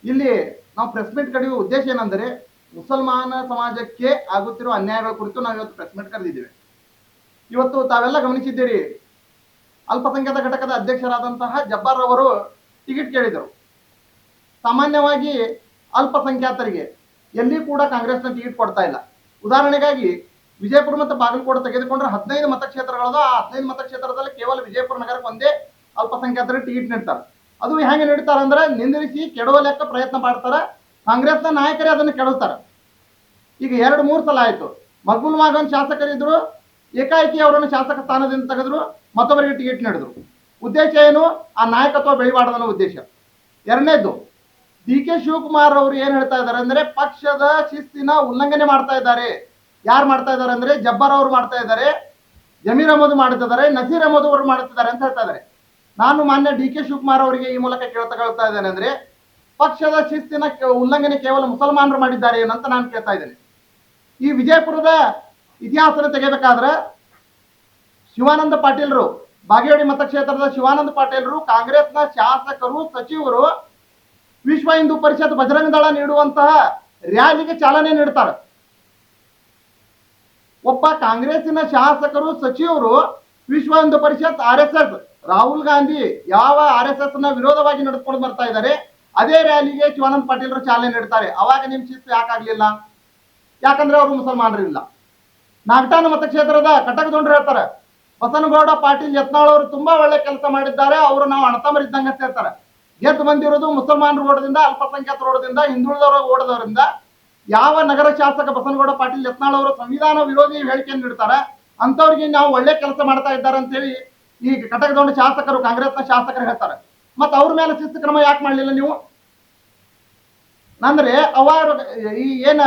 ಇಲ್ಲಿ ನಾವು ಪ್ರೆಸ್ ಮೀಟ್ ಕರೆಯುವ ಉದ್ದೇಶ ಏನಂದ್ರೆ ಮುಸಲ್ಮಾನ ಸಮಾಜಕ್ಕೆ ಆಗುತ್ತಿರುವ ಅನ್ಯಾಯಗಳ ಕುರಿತು ನಾವು ಇವತ್ತು ಪ್ರೆಸ್ ಮೀಟ್ ಕರೆದಿದ್ದೇವೆ. ಇವತ್ತು ತಾವೆಲ್ಲ ಗಮನಿಸಿದ್ದೀರಿ, ಅಲ್ಪಸಂಖ್ಯಾತ ಘಟಕದ ಅಧ್ಯಕ್ಷರಾದಂತಹ ಜಬ್ಬಾರ್ ಅವರು ಟಿಕೆಟ್ ಕೇಳಿದರು. ಸಾಮಾನ್ಯವಾಗಿ ಅಲ್ಪಸಂಖ್ಯಾತರಿಗೆ ಎಲ್ಲಿ ಕೂಡ ಕಾಂಗ್ರೆಸ್ನ ಟಿಕೆಟ್ ಕೊಡ್ತಾ ಇಲ್ಲ. ಉದಾಹರಣೆಗಾಗಿ ವಿಜಯಪುರ ಮತ್ತು ಬಾಗಲಕೋಟೆ ತೆಗೆದುಕೊಂಡ್ರೆ 15 ಮತಕ್ಷೇತ್ರಗಳದ. ಆ 15 ಮತಕ್ಷೇತ್ರದಲ್ಲಿ ಕೇವಲ ವಿಜಯಪುರ ನಗರಕ್ಕೆ ಒಂದೇ ಅಲ್ಪಸಂಖ್ಯಾತರಿಗೆ ಟಿಕೆಟ್ ನೀಡ್ತಾರೆ. ಅದು ಹೆಂಗೆ ನೀಡ್ತಾರೆ ಅಂದ್ರೆ ನಿಂದಿರಿಸಿ ಕೆಡುವ ಲೆಕ್ಕ ಪ್ರಯತ್ನ ಮಾಡ್ತಾರೆ. ಕಾಂಗ್ರೆಸ್ನ ನಾಯಕರೇ ಅದನ್ನು ಕೆಡುತ್ತಾರೆ. ಈಗ 2-3 ಸಲ ಆಯ್ತು. ಮಕ್ಬೂಲ್ ಮಾಗನ್ ಶಾಸಕರಿದ್ರು, ಏಕಾಏಕಿ ಅವರನ್ನು ಶಾಸಕ ಸ್ಥಾನದಿಂದ ತೆಗೆದ್ರು, ಮತ್ತೊಬ್ಬರಿಗೆ ಟಿಕೆಟ್ ನೀಡಿದ್ರು. ಉದ್ದೇಶ ಏನು? ಆ ನಾಯಕತ್ವ ಬೆಳಿಬಾರ್ದನ್ನೋ ಉದ್ದೇಶ. ಎರಡನೇದು, ಡಿ.ಕೆ. ಶಿವಕುಮಾರ್ ಅವರು ಏನ್ ಹೇಳ್ತಾ ಇದ್ದಾರೆ ಅಂದ್ರೆ ಪಕ್ಷದ ಶಿಸ್ತಿನ ಉಲ್ಲಂಘನೆ ಮಾಡ್ತಾ ಇದ್ದಾರೆ. ಯಾರು ಮಾಡ್ತಾ ಇದ್ದಾರೆ ಅಂದ್ರೆ ಜಬ್ಬಾರ್ ಅವರು ಮಾಡ್ತಾ ಇದ್ದಾರೆ, ಜಮೀರ್ ಅಹಮದ್ ಮಾಡ್ತಿದ್ದಾರೆ, ನಸೀರ್ ಅಹಮದ್ ಅವರು ಮಾಡ್ತಿದ್ದಾರೆ ಅಂತ ಹೇಳ್ತಾ ಇದ್ದಾರೆ. ನಾನು ಮಾನ್ಯ ಡಿ.ಕೆ. ಶಿವಕುಮಾರ್ ಅವರಿಗೆ ಈ ಮೂಲಕ ಕೇಳ್ತಾ ಇದ್ದೇನೆ ಅಂದ್ರೆ ಪಕ್ಷದ ಶಿಸ್ತಿನ ಉಲ್ಲಂಘನೆ ಕೇವಲ ಮುಸಲ್ಮಾನರು ಮಾಡಿದ್ದಾರೆ ಏನಂತ ನಾನು ಕೇಳ್ತಾ ಇದ್ದೇನೆ. ಈ ವಿಜಯಪುರದ ಇತಿಹಾಸನ ತೆಗೆಬೇಕಾದ್ರೆ ಶಿವಾನಂದ ಪಾಟೀಲ್ರು, ಬಾಗೇವಾಡಿ ಮತಕ್ಷೇತ್ರದ ಶಿವಾನಂದ ಪಾಟೀಲ್ರು ಕಾಂಗ್ರೆಸ್ನ ಶಾಸಕರು, ಸಚಿವರು ವಿಶ್ವ ಹಿಂದೂ ಪರಿಷತ್, ಬಜರಂಗ ದಳ ನೀಡುವಂತಹ ರ್ಯಾಲಿಗೆ ಚಾಲನೆ ನೀಡ್ತಾರೆ. ಒಬ್ಬ ಕಾಂಗ್ರೆಸ್ಸಿನ ಶಾಸಕರು, ಸಚಿವರು ವಿಶ್ವ ಹಿಂದೂ ಪರಿಷತ್, RSS, ರಾಹುಲ್ ಗಾಂಧಿ ಯಾವ RSS ನ ವಿರೋಧವಾಗಿ ನಡೆದುಕೊಂಡು ಬರ್ತಾ ಇದ್ದಾರೆ, ಅದೇ ರ್ಯಾಲಿಗೆ ಶಿವಾನಂದ ಪಾಟೀಲ್ರು ಚಾಲನೆ ನೀಡ್ತಾರೆ. ಅವಾಗ ನಿಮ್ ಶಿಸ್ತು ಯಾಕಾಗ್ಲಿಲ್ಲ? ಯಾಕಂದ್ರೆ ಅವರು ಮುಸಲ್ಮಾನರಿಲ್ಲ. ನಾಗಠಾಣ ಮತಕ್ಷೇತ್ರದ ಕಟಕದೊಂಡ್ರು ಹೇಳ್ತಾರೆ, ಬಸನಗೌಡ ಪಾಟೀಲ್ ಯತ್ನಾಳ್ ಅವರು ತುಂಬಾ ಒಳ್ಳೆ ಕೆಲಸ ಮಾಡಿದ್ದಾರೆ, ಅವರು ನಾವು ಅಣತಮರಿದ್ದಂಗೆ ಅಂತ ಹೇಳ್ತಾರೆ. ಗೆದ್ದು ಬಂದಿರೋದು ಮುಸಲ್ಮಾನರು ಓಡದಿಂದ, ಅಲ್ಪಸಂಖ್ಯಾತರ ಓಡದಿಂದ, ಹಿಂದುಳಿದವರ ಓಡದವರಿಂದ. ಯಾವ ನಗರ ಶಾಸಕ ಬಸನಗೌಡ ಪಾಟೀಲ್ ಯತ್ನಾಳ್ ಅವರು ಸಂವಿಧಾನ ವಿರೋಧಿ ಹೇಳಿಕೆಯನ್ನು ನೀಡ್ತಾರೆ, ಅಂತವ್ರಿಗೆ ನಾವು ಒಳ್ಳೆ ಕೆಲಸ ಮಾಡ್ತಾ ಇದ್ದಾರೆ ಅಂತ ಹೇಳಿ ಈ ಕಟಕದೊಂಡ ಶಾಸಕರು ಕಾಂಗ್ರೆಸ್ನ ಶಾಸಕರು ಹೇಳ್ತಾರೆ. ಮತ್ತೆ ಅವ್ರ ಮೇಲೆ ಶಿಸ್ತು ಕ್ರಮ ಯಾಕೆ ಮಾಡಲಿಲ್ಲ ನೀವು? ಅಂದ್ರೆ ಅವರು ಈ ಏನ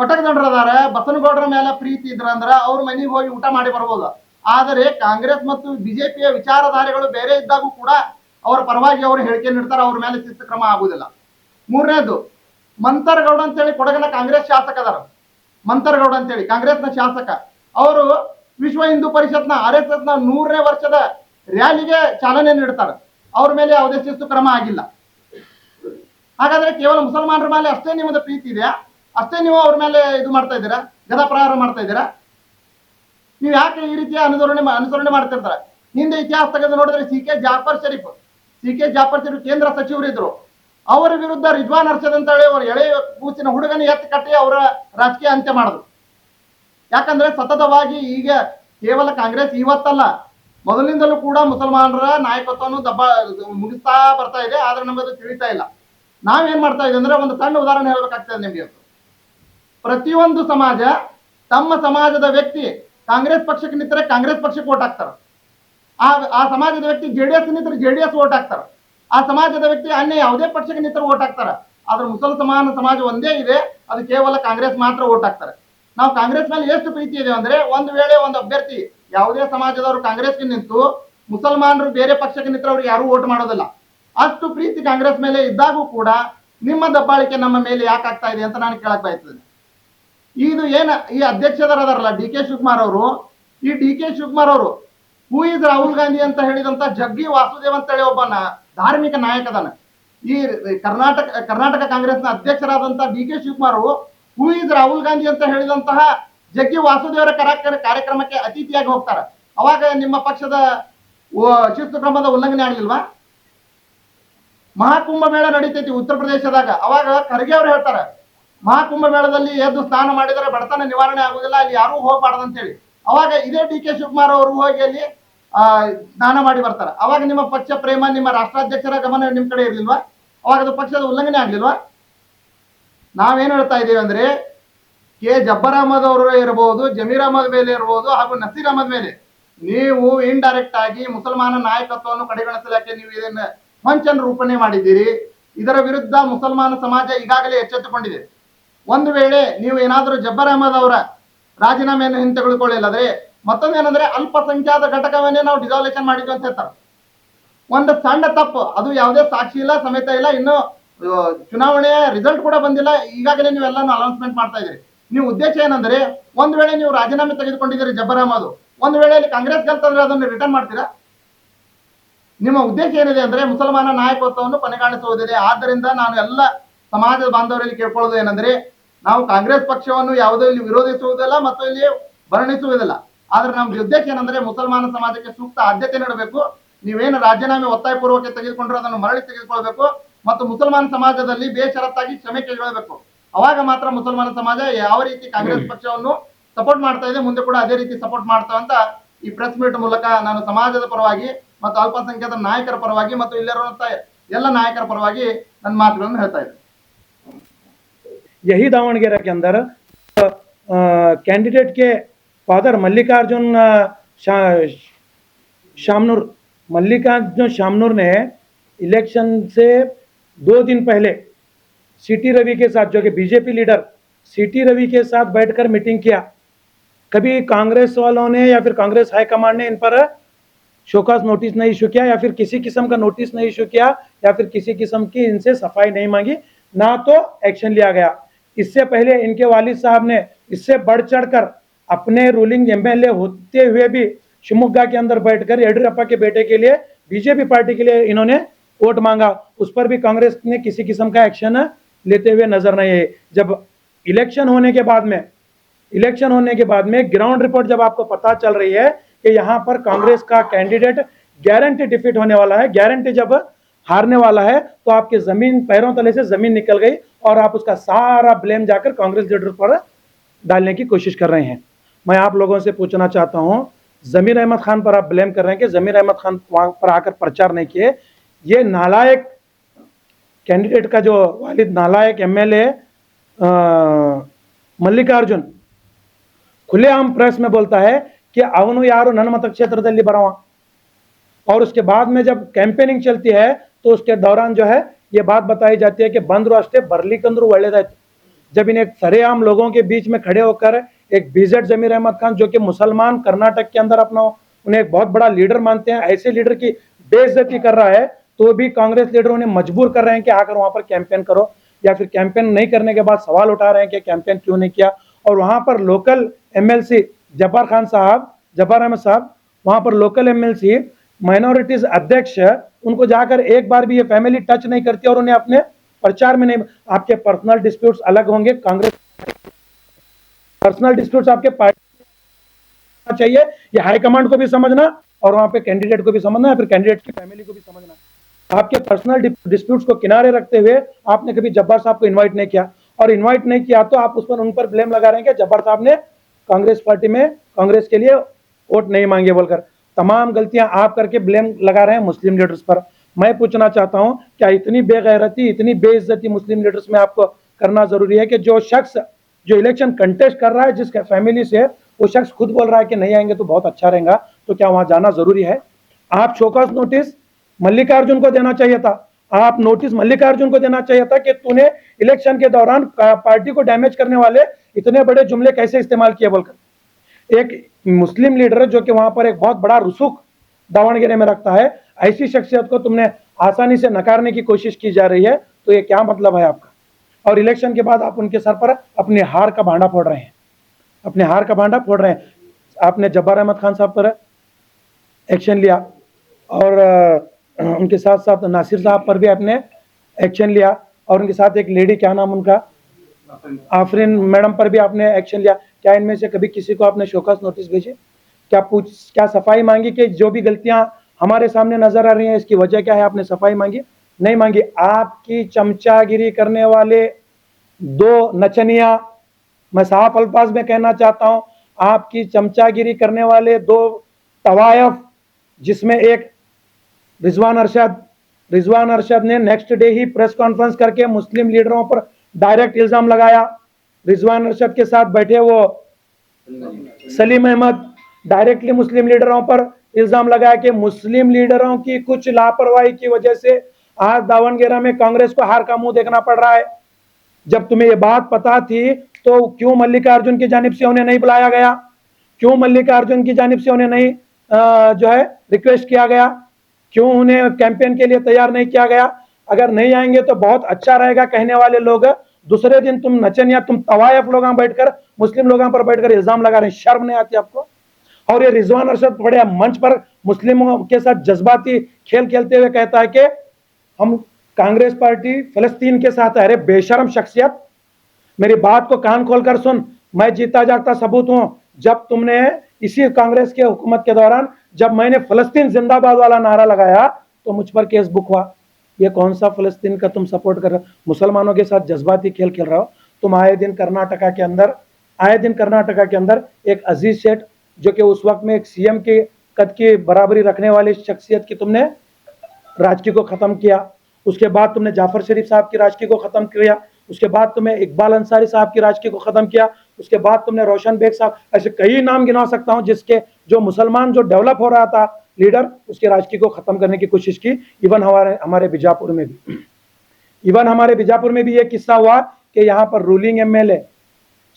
ಕಟಕದೊಂಡ್ರದಾರ ಬಸನಗೌಡರ ಮೇಲೆ ಪ್ರೀತಿ ಇದ್ರ ಅಂದ್ರ ಅವ್ರ ಮನೆಗೆ ಹೋಗಿ ಊಟ ಮಾಡಿ ಬರ್ಬೋದು. ಆದರೆ ಕಾಂಗ್ರೆಸ್ ಮತ್ತು ಬಿಜೆಪಿಯ ವಿಚಾರಧಾರೆಗಳು ಬೇರೆ ಇದ್ದಾಗೂ ಕೂಡ ಅವರ ಪರವಾಗಿ ಅವರು ಹೇಳಿಕೆ ನೀಡ್ತಾರೆ, ಅವ್ರ ಮೇಲೆ ಶಿಸ್ತು ಕ್ರಮ ಆಗುದಿಲ್ಲ. ಮೂರನೇದು, ಮಂತರಗೌಡ ಅಂತೇಳಿ ಕೊಡಗನ ಕಾಂಗ್ರೆಸ್ ಶಾಸಕ ಅದಾರ. ಮಂತರಗೌಡ ಅಂತೇಳಿ ಕಾಂಗ್ರೆಸ್ನ ಶಾಸಕ, ಅವರು ವಿಶ್ವ ಹಿಂದೂ ಪರಿಷತ್ನ RSS ನ 100ನೇ ವರ್ಷದ ರ್ಯಾಲಿಗೆ ಚಾಲನೆ ನೀಡ್ತಾರೆ. ಅವ್ರ ಮೇಲೆ ಯಾವುದೇ ಶಿಸ್ತು ಕ್ರಮ ಆಗಿಲ್ಲ. ಹಾಗಾದ್ರೆ ಕೇವಲ ಮುಸಲ್ಮಾನರ ಮೇಲೆ ಅಷ್ಟೇ ನಿಮ್ಮದ ಪ್ರೀತಿ ಇದೆಯಾ? ಅಷ್ಟೇ ನೀವು ಅವ್ರ ಮೇಲೆ ಇದು ಮಾಡ್ತಾ ಇದ್ದೀರಾ, ಗದಾಪ್ರಹಾರ ಮಾಡ್ತಾ ಇದ್ದೀರಾ? ನೀವು ಯಾಕೆ ಈ ರೀತಿಯ ಅನುಸರಣೆ ಮಾಡ್ತಿರ್ತಾರೆ? ಹಿಂದೆ ಇತಿಹಾಸ ತೆಗೆದು ನೋಡಿದ್ರೆ ಸಿ ಕೆ ಜಾಫರ್ ಶರೀಫ್ ಕೇಂದ್ರ ಸಚಿವರಿದ್ರು. ಅವರ ವಿರುದ್ಧ ರಿಜ್ವಾನ್ ಅರ್ಷದ್ ಅಂತ ಹೇಳಿ ಅವರು ಎಳೆ ಕೂಸಿನ ಹುಡುಗನ ಎತ್ತಿ ಕಟ್ಟಿ ಅವರ ರಾಜಕೀಯ ಅಂತ್ಯ ಮಾಡಿದ್ರು. ಯಾಕಂದ್ರೆ ಸತತವಾಗಿ ಈಗ ಕೇವಲ ಕಾಂಗ್ರೆಸ್ ಇವತ್ತಲ್ಲ, ಮೊದಲಿನಿಂದಲೂ ಕೂಡ ಮುಸಲ್ಮಾನರ ನಾಯಕತ್ವವನ್ನು ಮುಗಿಸ್ತಾ ಬರ್ತಾ ಇದೆ. ಆದ್ರೆ ನಮಗೆ ಅದು ತಿಳಿತಾ ಇಲ್ಲ. ನಾವೇನ್ ಮಾಡ್ತಾ ಇದ್ದೀವಿ ಅಂದ್ರೆ, ಒಂದು ಸಣ್ಣ ಉದಾಹರಣೆ ಹೇಳ್ಬೇಕಾಗ್ತದೆ ನಿಮಗೆ. ಪ್ರತಿಯೊಂದು ಸಮಾಜ ತಮ್ಮ ಸಮಾಜದ ವ್ಯಕ್ತಿ ಕಾಂಗ್ರೆಸ್ ಪಕ್ಷಕ್ಕೆ ನಿಂತರೆ ಕಾಂಗ್ರೆಸ್ ಪಕ್ಷಕ್ಕೆ ವೋಟ್ ಹಾಕ್ತಾರೆ. ಆ ಸಮಾಜದ ವ್ಯಕ್ತಿ JDS ನಿಂತರೆ JDS ವೋಟ್ ಹಾಕ್ತಾರೆ. ಆ ಸಮಾಜದ ವ್ಯಕ್ತಿ ಅನ್ಯ ಯಾವುದೇ ಪಕ್ಷಕ್ಕೆ ನಿಂತರೆ ವೋಟ್ ಹಾಕ್ತಾರೆ. ಆದ್ರೆ ಮುಸಲ್ಮಾನ ಸಮಾಜ ಒಂದೇ ಇದೆ, ಅದು ಕೇವಲ ಕಾಂಗ್ರೆಸ್ ಮಾತ್ರ ವೋಟ್ ಹಾಕ್ತಾರೆ. ನಾವು ಕಾಂಗ್ರೆಸ್ ಮೇಲೆ ಎಷ್ಟು ಪ್ರೀತಿ ಇದೆ ಅಂದ್ರೆ, ಒಂದು ವೇಳೆ ಒಂದು ಅಭ್ಯರ್ಥಿ ಯಾವುದೇ ಸಮಾಜದವರು ಕಾಂಗ್ರೆಸ್ಗೆ ನಿಂತು ಮುಸಲ್ಮಾನರು ಬೇರೆ ಪಕ್ಷಕ್ಕೆ ನಿಂತರೆ ಅವ್ರಿಗೆ ಯಾರು ವೋಟ್ ಮಾಡೋದಿಲ್ಲ. ಅಷ್ಟು ಪ್ರೀತಿ ಕಾಂಗ್ರೆಸ್ ಮೇಲೆ ಇದ್ದಾಗೂ ಕೂಡ ನಿಮ್ಮ ದಬ್ಬಾಳಿಕೆ ನಮ್ಮ ಮೇಲೆ ಯಾಕೆ ಆಗ್ತಾ ಇದೆ ಅಂತ ನಾನು ಕೇಳಕ್ ಬಯಸ್ತೇನೆ. ಇದು ಈ ಅಧ್ಯಕ್ಷರದಾರಲ್ಲ DK ಶಿವಕುಮಾರ್ ಅವರು, ಈ DK ಶಿವಕುಮಾರ್ ಅವರು ಹೂ ಇಸ್ ರಾಹುಲ್ ಗಾಂಧಿ ಅಂತ ಹೇಳಿದಂತ ಜಗ್ಗಿ ವಾಸುದೇವ್ ಅಂತ ಹೇಳಿ ಒಬ್ಬ ಧಾರ್ಮಿಕ ನಾಯಕದಾನ. ಈ ಕರ್ನಾಟಕ ಕಾಂಗ್ರೆಸ್ನ ಅಧ್ಯಕ್ಷರಾದಂತ DK Shivakumar who is Rahul Gandhi ಅಂತ ಹೇಳಿದಂತಹ ಜಗ್ಗಿ ವಾಸುದೇವರ ಕಾರ್ಯಕ್ರಮಕ್ಕೆ ಅತಿಥಿಯಾಗಿ ಹೋಗ್ತಾರೆ. ಅವಾಗ ನಿಮ್ಮ ಪಕ್ಷದ ಶಿಸ್ತು ಕ್ರಮದ ಉಲ್ಲಂಘನೆ ಆಗ್ಲಿಲ್ವಾ? ಮಹಾಕುಂಭ ಮೇಳ ನಡೀತೈತಿ ಉತ್ತರ ಪ್ರದೇಶದಾಗ. ಅವಾಗ ಖರ್ಗೆ ಅವರು ಹೇಳ್ತಾರೆ, ಮಹಾಕುಂಭ ಮೇಳದಲ್ಲಿ ಎದ್ದು ಸ್ನಾನ ಮಾಡಿದರೆ ಬಡತನ ನಿವಾರಣೆ ಆಗುದಿಲ್ಲ, ಅಲ್ಲಿ ಯಾರೂ ಹೋಗಬಾರ್ದು ಹೇಳಿ. ಅವಾಗ ಇದೇ DK ಶಿವಕುಮಾರ್ ಅವರು ಹೋಗಿ ಅಲ್ಲಿ ಸ್ನಾನ ಮಾಡಿ ಬರ್ತಾರೆ. ಅವಾಗ ನಿಮ್ಮ ಪಕ್ಷ ಪ್ರೇಮ, ನಿಮ್ಮ ರಾಷ್ಟ್ರಾಧ್ಯಕ್ಷರ ಗಮನ ನಿಮ್ ಕಡೆ ಇರ್ಲಿಲ್ವಾ? ಅವಾಗ ಅದು ಪಕ್ಷದ ಉಲ್ಲಂಘನೆ ಆಗ್ಲಿಲ್ವಾ? ನಾವೇನ್ ಹೇಳ್ತಾ ಇದ್ದೀವಿ ಅಂದ್ರೆ, ಕೆ ಜಬ್ಬರ್ ಅಹಮದ್ ಅವರು ಇರಬಹುದು, ಜಮೀರ್ ಅಹಮದ್ ಮೇಲೆ ಇರಬಹುದು, ಹಾಗೂ ನಸೀರ್ ಅಹಮದ್ ಮೇಲೆ ನೀವು ಇಂಡೈರೆಕ್ಟ್ ಆಗಿ ಮುಸಲ್ಮಾನ ನಾಯಕತ್ವವನ್ನು ಕಡೆಗಣಿಸಲಿಕ್ಕೆ ನೀವು ಇದನ್ನ ವಂಚನೆ ರೂಪಣೆ ಮಾಡಿದ್ದೀರಿ. ಇದರ ವಿರುದ್ಧ ಮುಸಲ್ಮಾನ ಸಮಾಜ ಈಗಾಗಲೇ ಎಚ್ಚೆತ್ತುಕೊಂಡಿದೆ. ಒಂದು ವೇಳೆ ನೀವು ಏನಾದರೂ ಜಬ್ಬರ್ ಅಹಮದ್ ಅವರ ರಾಜೀನಾಮೆಯನ್ನು ಹಿಂತೆಗೆದುಕೊಳ್ಳಿಲ್ಲದ್ರೆ, ಮತ್ತೊಂದೇನಂದ್ರೆ ಅಲ್ಪಸಂಖ್ಯಾತ ಘಟಕವನ್ನೇ ನಾವು ಡಿಸಾಲ್ಯೂಷನ್ ಮಾಡಿದ್ವಿ ಅಂತ ಹೇಳ್ತಾರೆ. ಒಂದು ಸಣ್ಣ ತಪ್ಪು, ಅದು ಯಾವುದೇ ಸಾಕ್ಷಿ ಇಲ್ಲ, ಸಮೇತ ಇಲ್ಲ, ಇನ್ನು ಚುನಾವಣೆಯ ರಿಸಲ್ಟ್ ಕೂಡ ಬಂದಿಲ್ಲ, ಈಗಾಗಲೇ ನೀವೆಲ್ಲಾನು ಅನೌನ್ಸ್ಮೆಂಟ್ ಮಾಡ್ತಾ ಇದ್ದೀರಿ. ನೀವು ಉದ್ದೇಶ ಏನಂದ್ರೆ, ಒಂದು ವೇಳೆ ನೀವು ರಾಜೀನಾಮೆ ತೆಗೆದುಕೊಂಡಿದ್ದೀರಿ ಜಬ್ಬರ್ ಅಹಮದ್, ಒಂದು ವೇಳೆ ಅಲ್ಲಿ ಕಾಂಗ್ರೆಸ್ ಗೆಲ್ತಂದ್ರೆ ಅದನ್ನು ರಿಟರ್ನ್ ಮಾಡ್ತೀರಾ? ನಿಮ್ಮ ಉದ್ದೇಶ ಏನಿದೆ ಅಂದ್ರೆ ಮುಸಲ್ಮಾನ ನಾಯಕತ್ವವನ್ನು ಕೊನೆಗಾಣಿಸುವುದಿದೆ. ಆದ್ದರಿಂದ ನಾನು ಎಲ್ಲ ಸಮಾಜದ ಬಾಂಧವರಲ್ಲಿ ಕೇಳ್ಕೊಳ್ಳೋದು ಏನಂದ್ರೆ, ನಾವು ಕಾಂಗ್ರೆಸ್ ಪಕ್ಷವನ್ನು ಯಾವುದೋ ಇಲ್ಲಿ ವಿರೋಧಿಸುವುದಿಲ್ಲ ಮತ್ತು ಇಲ್ಲಿ ವರ್ಣಿಸುವುದಿಲ್ಲ. ಆದ್ರೆ ನಮ್ಮ ಉದ್ದೇಶ ಏನಂದ್ರೆ, ಮುಸಲ್ಮಾನ ಸಮಾಜಕ್ಕೆ ಸೂಕ್ತ ಆದ್ಯತೆ ನೀಡಬೇಕು. ನೀವೇನು ರಾಜೀನಾಮೆ ಒತ್ತಾಯಪೂರ್ವಕ ತೆಗೆದುಕೊಂಡ್ರೆ ಅದನ್ನು ಮರಳಿ ತೆಗೆದುಕೊಳ್ಬೇಕು ಮತ್ತು ಮುಸಲ್ಮಾನ ಸಮಾಜದಲ್ಲಿ ಬೇಷರತ್ತಾಗಿ ಕ್ಷಮೆ ಕೇಳಬೇಕು. ಅವಾಗ ಮಾತ್ರ ಮುಸಲ್ಮಾನ ಸಮಾಜ ಯಾವ ರೀತಿ ಕಾಂಗ್ರೆಸ್ ಪಕ್ಷವನ್ನು ಸಪೋರ್ಟ್ ಮಾಡ್ತಾ ಇದೆ, ಮುಂದೆ ಕೂಡ ಅದೇ ರೀತಿ ಸಪೋರ್ಟ್ ಮಾಡ್ತಾ ಅಂತ ಈ ಪ್ರೆಸ್ ಮೀಟ್ ಮೂಲಕ ನಾನು ಸಮಾಜದ ಪರವಾಗಿ ಮತ್ತು ಅಲ್ಪಸಂಖ್ಯಾತ ನಾಯಕರ ಪರವಾಗಿ ಮತ್ತು ಇಲ್ಲಿರುವಂತ ಎಲ್ಲ ನಾಯಕರ ಪರವಾಗಿ ನನ್ನ ಮಾತುಗಳನ್ನು ಹೇಳ್ತಾ ಇದ್ದೇನೆ. यही दावणगेरा के अंदर कैंडिडेट के फादर मल्लिकार्जुन शामनूर ने इलेक्शन से 2 दिन पहले सीटी रवि के साथ, जो कि बीजेपी लीडर सीटी रवि के साथ बैठकर मीटिंग किया. कभी कांग्रेस वालों ने या फिर कांग्रेस हाईकमांड ने इन पर शोकास नोटिस नहीं इशू किया, या फिर किसी किस्म का नोटिस नहीं इशू किया, या फिर किसी किस्म की इनसे सफाई नहीं मांगी, ना तो एक्शन लिया गया. इससे पहले इनके वालिद साहब ने इससे बढ़ चढ़कर अपने रूलिंग MLA होते हुए भी शिवमोगा के अंदर बैठकर येडियुरप्पा के बेटे के लिए बीजेपी पार्टी के लिए इन्होंने वोट मांगा. उस पर भी कांग्रेस ने किसी किस्म का एक्शन लेते हुए नजर नहीं है. जब इलेक्शन होने के बाद में ग्राउंड रिपोर्ट जब आपको पता चल रही है कि यहाँ पर कांग्रेस का कैंडिडेट गारंटी डिफीट होने वाला है, गारंटी जब हारने वाला है, तो आपके जमीन पैरों तले से जमीन निकल गई और आप उसका सारा ब्लेम जाकर कांग्रेस लीडर पर डालने की कोशिश कर रहे हैं. मैं आप लोगों से पूछना चाहता हूं, जमीर अहमद खान पर आप ब्लेम कर रहे हैं कि जमीर अहमद खान पर आकर प्रचार नहीं किए. ये नालायक कैंडिडेट का जो वालिद नालायक MLA मल्लिकार्जुन खुलेआम प्रेस में बोलता है कि ಅವನು ಯಾರು ನನ್ನ ಮತಕ್ಷೇತ್ರದಲ್ಲಿ ಬರವ, और उसके बाद में जब कैंपेनिंग चलती है तो उसके दौरान जो है ये बात बताई जाती है कि बंद रास्ते बरली कंद्रू ಒಳ್ಳೆದಾಯ್ತು। जब इन्हें सरेआम लोगों के बीच में खड़े होकर एक बीजेड जमीर अहमद खान जो कि मुसलमान कर्नाटक के अंदर अपना उन्हें एक बहुत बड़ा लीडर मानते हैं, ऐसे लीडर की बेइज्जती कर रहा है, तो भी कांग्रेस लीडर उन्हें मजबूर कर रहे हैं कि आकर वहां पर कैंपेन करो, या फिर कैंपेन नहीं करने के बाद सवाल उठा रहे हैं कि कैंपेन क्यों नहीं किया। और वहां पर लोकल एमएलसी जब्बार खान साहब, जब्बार अहमद साहब, वहां पर लोकल एमएलसी माइनॉरिटीज अध्यक्ष, उनको जाकर एक बार भी ये फैमिली टच नहीं करती और उन्हें अपने प्रचार में नहीं। आपके पर्सनल डिस्प्यूट्स अलग होंगे, कांग्रेस पर्सनल डिस्प्यूट्स आपके पार्टी चाहिए, ये हाईकमांड को भी समझना और वहां पे कैंडिडेट को भी समझना है, फिर कैंडिडेट की फैमिली को भी समझना। आपके पर्सनल डिस्प्यूट्स को किनारे रखते हुए आपने कभी जब्बार साहब को इनवाइट नहीं किया, और इनवाइट नहीं किया तो आप उन पर ब्लेम लगा रहे हैं कि जब्बार साहब ने कांग्रेस पार्टी में कांग्रेस के लिए वोट नहीं मांगे बोलकर। तमाम गलतियां आप करके ब्लेम लगा रहे हैं मुस्लिम लीडर्स पर। मैं पूछना चाहता हूं, क्या इतनी बेगैरती, इतनी बेइज्जती मुस्लिम लीडर्स में आपको करना जरूरी है कि जो शख्स जो इलेक्शन कंटेस्ट कर रहा है जिसके फैमिली से, वो शख्स खुद बोल रहा है कि नहीं आएंगे तो बहुत अच्छा रहेगा, तो क्या वहां जाना जरूरी है? आप शोकॉज नोटिस मल्लिकार्जुन को देना चाहिए था, आप नोटिस मल्लिकार्जुन को देना चाहिए था कि तूने इलेक्शन के दौरान पार्टी को डैमेज करने वाले इतने बड़े जुमले कैसे इस्तेमाल किए बोलकर। एक मुस्लिम लीडर जो कि वहां पर एक बहुत बड़ा रुसूख दावणगेरे में रखता है, ऐसी शख्सियत को तुमने आसानी से नकारने की कोशिश की जा रही है, तो ये क्या मतलब है आपका? और इलेक्शन के बाद आप उनके सर पर अपने हार का भांडा फोड़ रहे हैं, अपने हार का भांडा फोड़ रहे हैं। आपने जब्बार अहमद खान साहब पर एक्शन लिया और उनके साथ साथ नासिर साहब पर भी आपने एक्शन लिया, और उनके साथ एक लेडी, क्या नाम उनका, आफरीन मैडम पर भी आपने एक्शन लिया। क्या इनमें से कभी किसी को आपने शोकॉज नोटिस भेजे? क्या सफाई मांगी कि जो भी गलतियां हमारे सामने नजर आ रही हैं इसकी वजह क्या है? आपने सफाई मांगी? नहीं मांगी। आपकी चमचागिरी करने वाले दो नचनिया, मैं साफ अल्फाज में कहना चाहता हूं, आपकी चमचागिरी करने वाले दो तवायफ, जिसमें एक रिजवान अरशद ने नेक्स्ट डे ही प्रेस कॉन्फ्रेंस करके मुस्लिम लीडरों पर डायरेक्ट इल्जाम लगाया। रिजवान अरशद के साथ बैठे वो सलीम अहमद डायरेक्टली मुस्लिम लीडरों पर इल्जाम लगाया कि मुस्लिम लीडरों की कुछ लापरवाही की वजह से आज दावणगेरा में कांग्रेस को हार का मुंह देखना पड़ रहा है। जब तुम्हें ये बात पता थी तो क्यों मल्लिकार्जुन की जानिब से उन्हें नहीं बुलाया गया? क्यों मल्लिकार्जुन की जानिब से उन्हें नहीं जो है रिक्वेस्ट किया गया? क्यों उन्हें कैंपेन के लिए तैयार नहीं किया गया? अगर नहीं आएंगे तो बहुत अच्छा रहेगा कहने वाले लोग, दूसरे दिन तुम नचनिया, तुम तवायफ लोग बैठकर मुस्लिम लोगों पर बैठकर इल्जाम लगा रहे हैं। शर्म नहीं आती आपको? और ये रिजवान अरशद बड़े मंच पर मुस्लिमों के साथ जज्बाती खेल खेलते हुए कहता है कि हम कांग्रेस पार्टी फलस्तीन के साथ है। अरे बेशरम शख्सियत, मेरी बात को कान खोलकर सुन, मैं जीता जागता सबूत हूं। जब तुमने इसी कांग्रेस के हुकूमत के दौरान जब मैंने फलस्तीन जिंदाबाद वाला नारा लगाया तो मुझ पर केस बुक हुआ। ये कौन सा फलस्तीन का तुम सपोर्ट कर रहे हो? मुसलमानों के साथ जज्बाती खेल खेल रहे हो तुम। आए दिन कर्नाटका के अंदर एक अजीज शेठ, जो कि उस वक्त में एक सीएम के कद की बराबरी रखने वाली शख्सियत की तुमने राजकी को खत्म किया। उसके बाद तुमने जाफर शरीफ साहब की राजकी को खत्म किया। उसके बाद तुमने इकबाल अंसारी साहब की राजकी को खत्म किया। उसके बाद तुमने रोशन बेग साहब, ऐसे कई नाम गिना सकता हूं जिसके जो मुसलमान जो डेवलप हो रहा था लीडर, उसकी राजकी को खत्म करने की कोशिश की। इवन हमारे बीजापुर में भी ये किस्सा हुआ कि यहाँ पर रूलिंग एमएलए,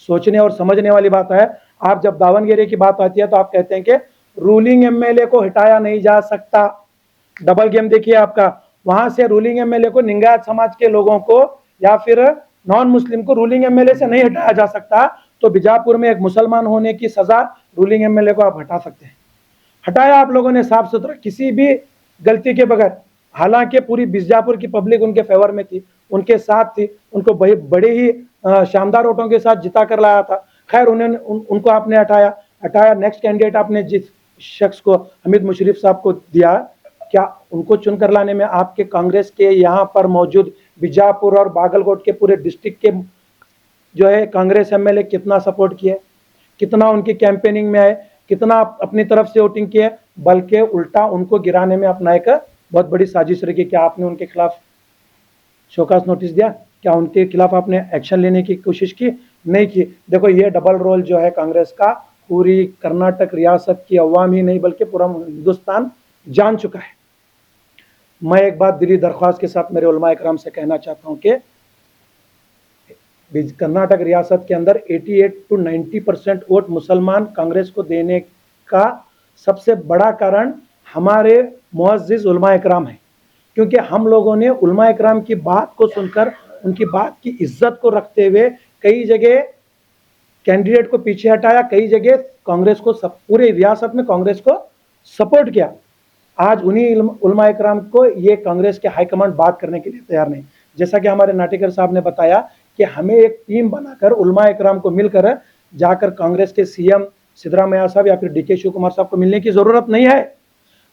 सोचने और समझने वाली बात है, आप जब दावणगेरे की बात आती है तो आप कहते हैं कि रूलिंग एमएलए को हटाया नहीं जा सकता। डबल गेम देखिए आपका। वहां से रूलिंग एमएलए को, निंगायत समाज के लोगों को या फिर नॉन मुस्लिम को रूलिंग एमएलए से नहीं हटाया जा सकता, तो बीजापुर में एक मुसलमान होने की सजा रूलिंग एमएलए को आप हटा सकते हैं। हटाया आप लोगों ने साफ सुथरा, किसी भी गलती के बगैर। हालांकि पूरी बीजापुर की पब्लिक उनके फेवर में थी, उनके साथ थी, उनको बड़े ही शानदार वोटों के साथ जिता कर लाया था। खैर उनको आपने हटाया। नेक्स्ट कैंडिडेट आपने जिस शख्स को, हमीद मुशर्रफ साहब को दिया, क्या उनको चुनकर लाने में आपके कांग्रेस के यहाँ पर मौजूद बीजापुर और बागलकोट के पूरे डिस्ट्रिक्ट के जो है कांग्रेस एमएलए कितना सपोर्ट किए, कितना उनकी कैंपेनिंग में आए, कितना अपनी तरफ से वोटिंग किए? बल्कि उल्टा उनको गिराने में अपना एक बहुत बड़ी साजिश रखी। क्या आपने उनके खिलाफ शोकास नोटिस दिया? क्या उनके खिलाफ आपने एक्शन लेने की कोशिश की? नहीं की। देखो, ये डबल रोल जो है कांग्रेस का, पूरी कर्नाटक रियासत की अवाम ही नहीं बल्कि पूरा हिंदुस्तान जान चुका है। मैं एक बात दिली दरख्वास्त के साथ मेरे उलमा इकराम से कहना चाहता हूं कि कर्नाटक रियासत के अंदर 88 to 90% वोट मुसलमान कांग्रेस को देने का सबसे बड़ा कारण हमारे मुअज़्ज़िज़ उलमा इकराम है, क्योंकि हम लोगों ने उलमा इकराम की बात को सुनकर उनकी बात की इज्जत को रखते हुए कई जगह कैंडिडेट को पीछे हटाया, कई जगह कांग्रेस को पूरे रियासत में कांग्रेस को सपोर्ट किया। आज उन्हीं उलमा इकराम को ये कांग्रेस के हाईकमांड बात करने के लिए तैयार नहीं। जैसा कि हमारे नाटेकर साहब ने बताया कि हमें एक टीम बनाकर उलमा इकराम को मिलकर जाकर कांग्रेस के सीएम सिद्धरामैया साहब या फिर डीके शिव कुमार साहब को मिलने की जरूरत नहीं है।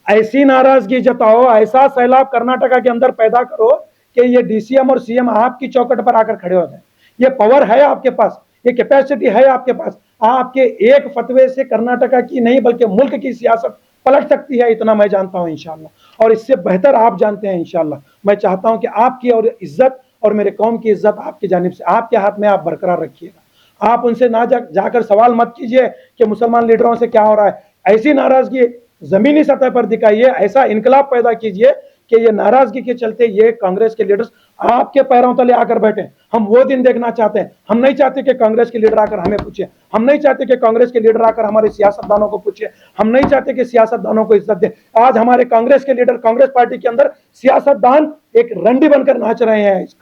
ऐसी नाराजगी जताओ, ऐसा सैलाब कर्नाटका के अंदर पैदा करो कि ये डीसीएम और सीएम आपकी चौकट पर आकर खड़े हो जाए। ये पावर है आपके पास, ये कैपेसिटी है आपके पास। आपके एक फतवे से कर्नाटका की नहीं बल्कि मुल्क की सियासत पलट सकती है, इतना मैं जानता हूं इंशाल्लाह, और इससे बेहतर आप जानते हैं इंशाल्लाह। मैं चाहता हूं कि आपकी और इज्जत और मेरे कौम की इज्जत आपकी जानिब से, आपके हाथ में आप बरकरार रखिएगा। आप उनसे ना जाकर सवाल मत कीजिए कि मुसलमान लीडरों से क्या हो रहा है। ऐसी नाराजगी जमीनी सतह पर दिखाइए, ऐसा इनकलाब पैदा कीजिए कि ये नाराजगी के चलते ये कांग्रेस के लीडर्स आपके पैरों तले आकर बैठे। हम वो दिन देखना चाहते हैं। हम नहीं चाहते कि कांग्रेस के लीडर आकर हमें पूछे, हम नहीं चाहते कि कांग्रेस के लीडर आकर हमारे सियासतदानों को पूछे, हम नहीं चाहते कि सियासतदानों को इज्जत दे। आज हमारे कांग्रेस के लीडर, कांग्रेस पार्टी के अंदर सियासतदान एक रंडी बनकर नाच रहे हैं। इस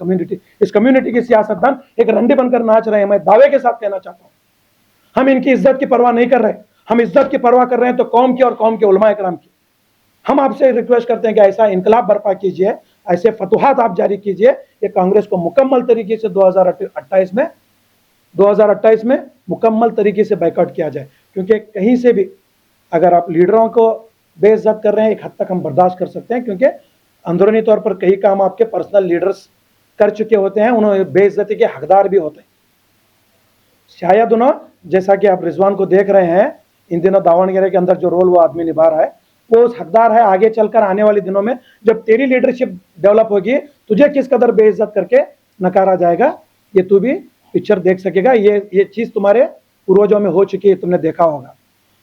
कम्युनिटी के सियासतदान एक रंडी बनकर नाच रहे हैं। मैं दावे के साथ कहना चाहता हूं, हम इनकी इज्जत की परवाह नहीं कर रहे। हम इज्जत की परवाह कर रहे हैं तो कौम की और कौम के उलमा इकराम की। हम आपसे रिक्वेस्ट करते हैं कि ऐसा इनकलाब बर्पा कीजिए, ऐसे फतुहात आप जारी कीजिए कि कांग्रेस को मुकम्मल तरीके से 2028 में मुकम्मल तरीके से बैकआउट किया जाए। क्योंकि कहीं से भी अगर आप लीडरों को बेइज्जत कर रहे हैं, एक हद तक हम बर्दाश्त कर सकते हैं, क्योंकि अंदरूनी तौर पर कई काम आपके पर्सनल लीडर्स कर चुके होते हैं, उन्होंने बेइज्जती के हकदार भी होते हैं। शायद उन्होंने, जैसा कि आप रिजवान को देख रहे हैं, इन दिनों दावणगेरे के अंदर जो रोल वो आदमी निभा रहा है वो उस हकदार है। आगे चलकर आने वाले दिनों में जब तेरी लीडरशिप डेवलप होगी, तुझे किस कदर बेइज्जत करके नकारा जाएगा ये तू भी पिक्चर देख सकेगा। ये चीज़ तुम्हारे पूर्वजों में हो चुकी है, तुमने देखा होगा।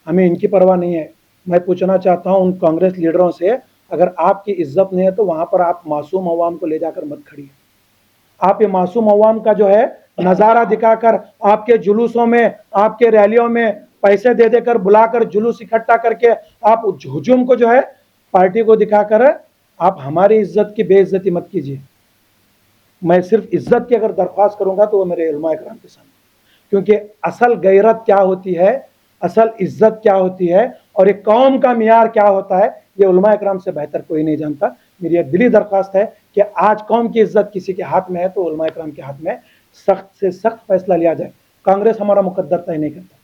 हमें इनकी परवाह नहीं है। मैं पूछना चाहता हूं उन कांग्रेस लीडरों से, अगर आपकी इज्जत नहीं है तो वहां पर आप मासूम अवाम को ले जाकर मत खड़िए। आप ये मासूम अवाम का जो है नज़ारा दिखाकर, आपके जुलूसों में, आपके रैलियों में पैसे दे देकर बुलाकर जुलूस इकट्ठा करके आप हुजूम को जो है पार्टी को दिखाकर आप हमारी इज्जत की बेइज्जती मत कीजिए। मैं सिर्फ इज्जत की अगर दरख्वास्त करूंगा तो वो मेरे उलमा इकराम के सामने, क्योंकि असल गैरत क्या होती है, असल इज्जत क्या होती है और एक कौम का मियार क्या होता है, ये उलमा इकराम से बेहतर कोई नहीं जानता। मेरी एक दिली दरख्वास्त है कि आज कौम की इज्जत किसी के हाथ में है तो उलमा इकराम के हाथ में सख्त से सख्त फैसला लिया जाए। कांग्रेस हमारा मुकद्दर तय नहीं करता,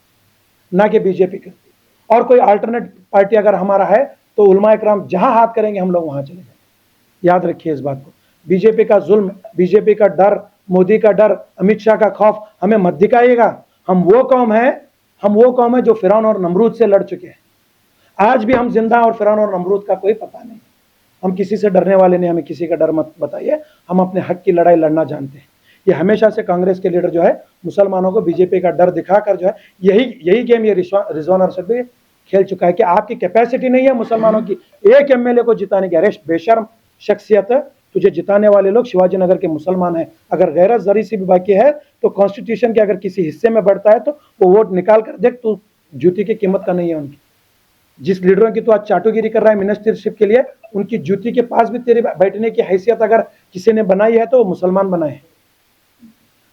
ना कि बीजेपी करती, और कोई अल्टरनेट पार्टी अगर हमारा है तो उलमा इकराम जहां हाथ करेंगे हम लोग वहां चले जाएंगे। याद रखिए इस बात को। बीजेपी का जुल्म, बीजेपी का डर, मोदी का डर, अमित शाह का खौफ हमें मत दिखाइएगा। हम वो कौम है जो फिरौन और नमरूद से लड़ चुके हैं। आज भी हम जिंदा, और फिरौन और नमरूद का कोई पता नहीं। हम किसी से डरने वाले नहीं, हमें किसी का डर मत बताइए। हम अपने हक की लड़ाई लड़ना जानते हैं। ये हमेशा से कांग्रेस के लीडर जो है मुसलमानों को बीजेपी का डर दिखाकर जो है यही गेम ये रिजवान अरशद भी खेल चुका है कि आपकी कैपेसिटी नहीं है मुसलमानों की एक एमएलए को जिताने की। अरे बेशर्म शख्सियत, तुझे जिताने वाले लोग शिवाजी नगर के मुसलमान हैं। अगर गैरत जरी सी भी बाकी है तो कॉन्स्टिट्यूशन के अगर किसी हिस्से में बढ़ता है तो वो वोट निकाल कर देख, तू जूती की कीमत का नहीं है उनकी। जिस लीडरों की तो आज चाटुगिरी कर रहा है मिनिस्टरशिप के लिए, उनकी जूती के पास भी तेरे बैठने की हैसियत अगर किसी ने बनाई है तो वो मुसलमान बनाए हैं।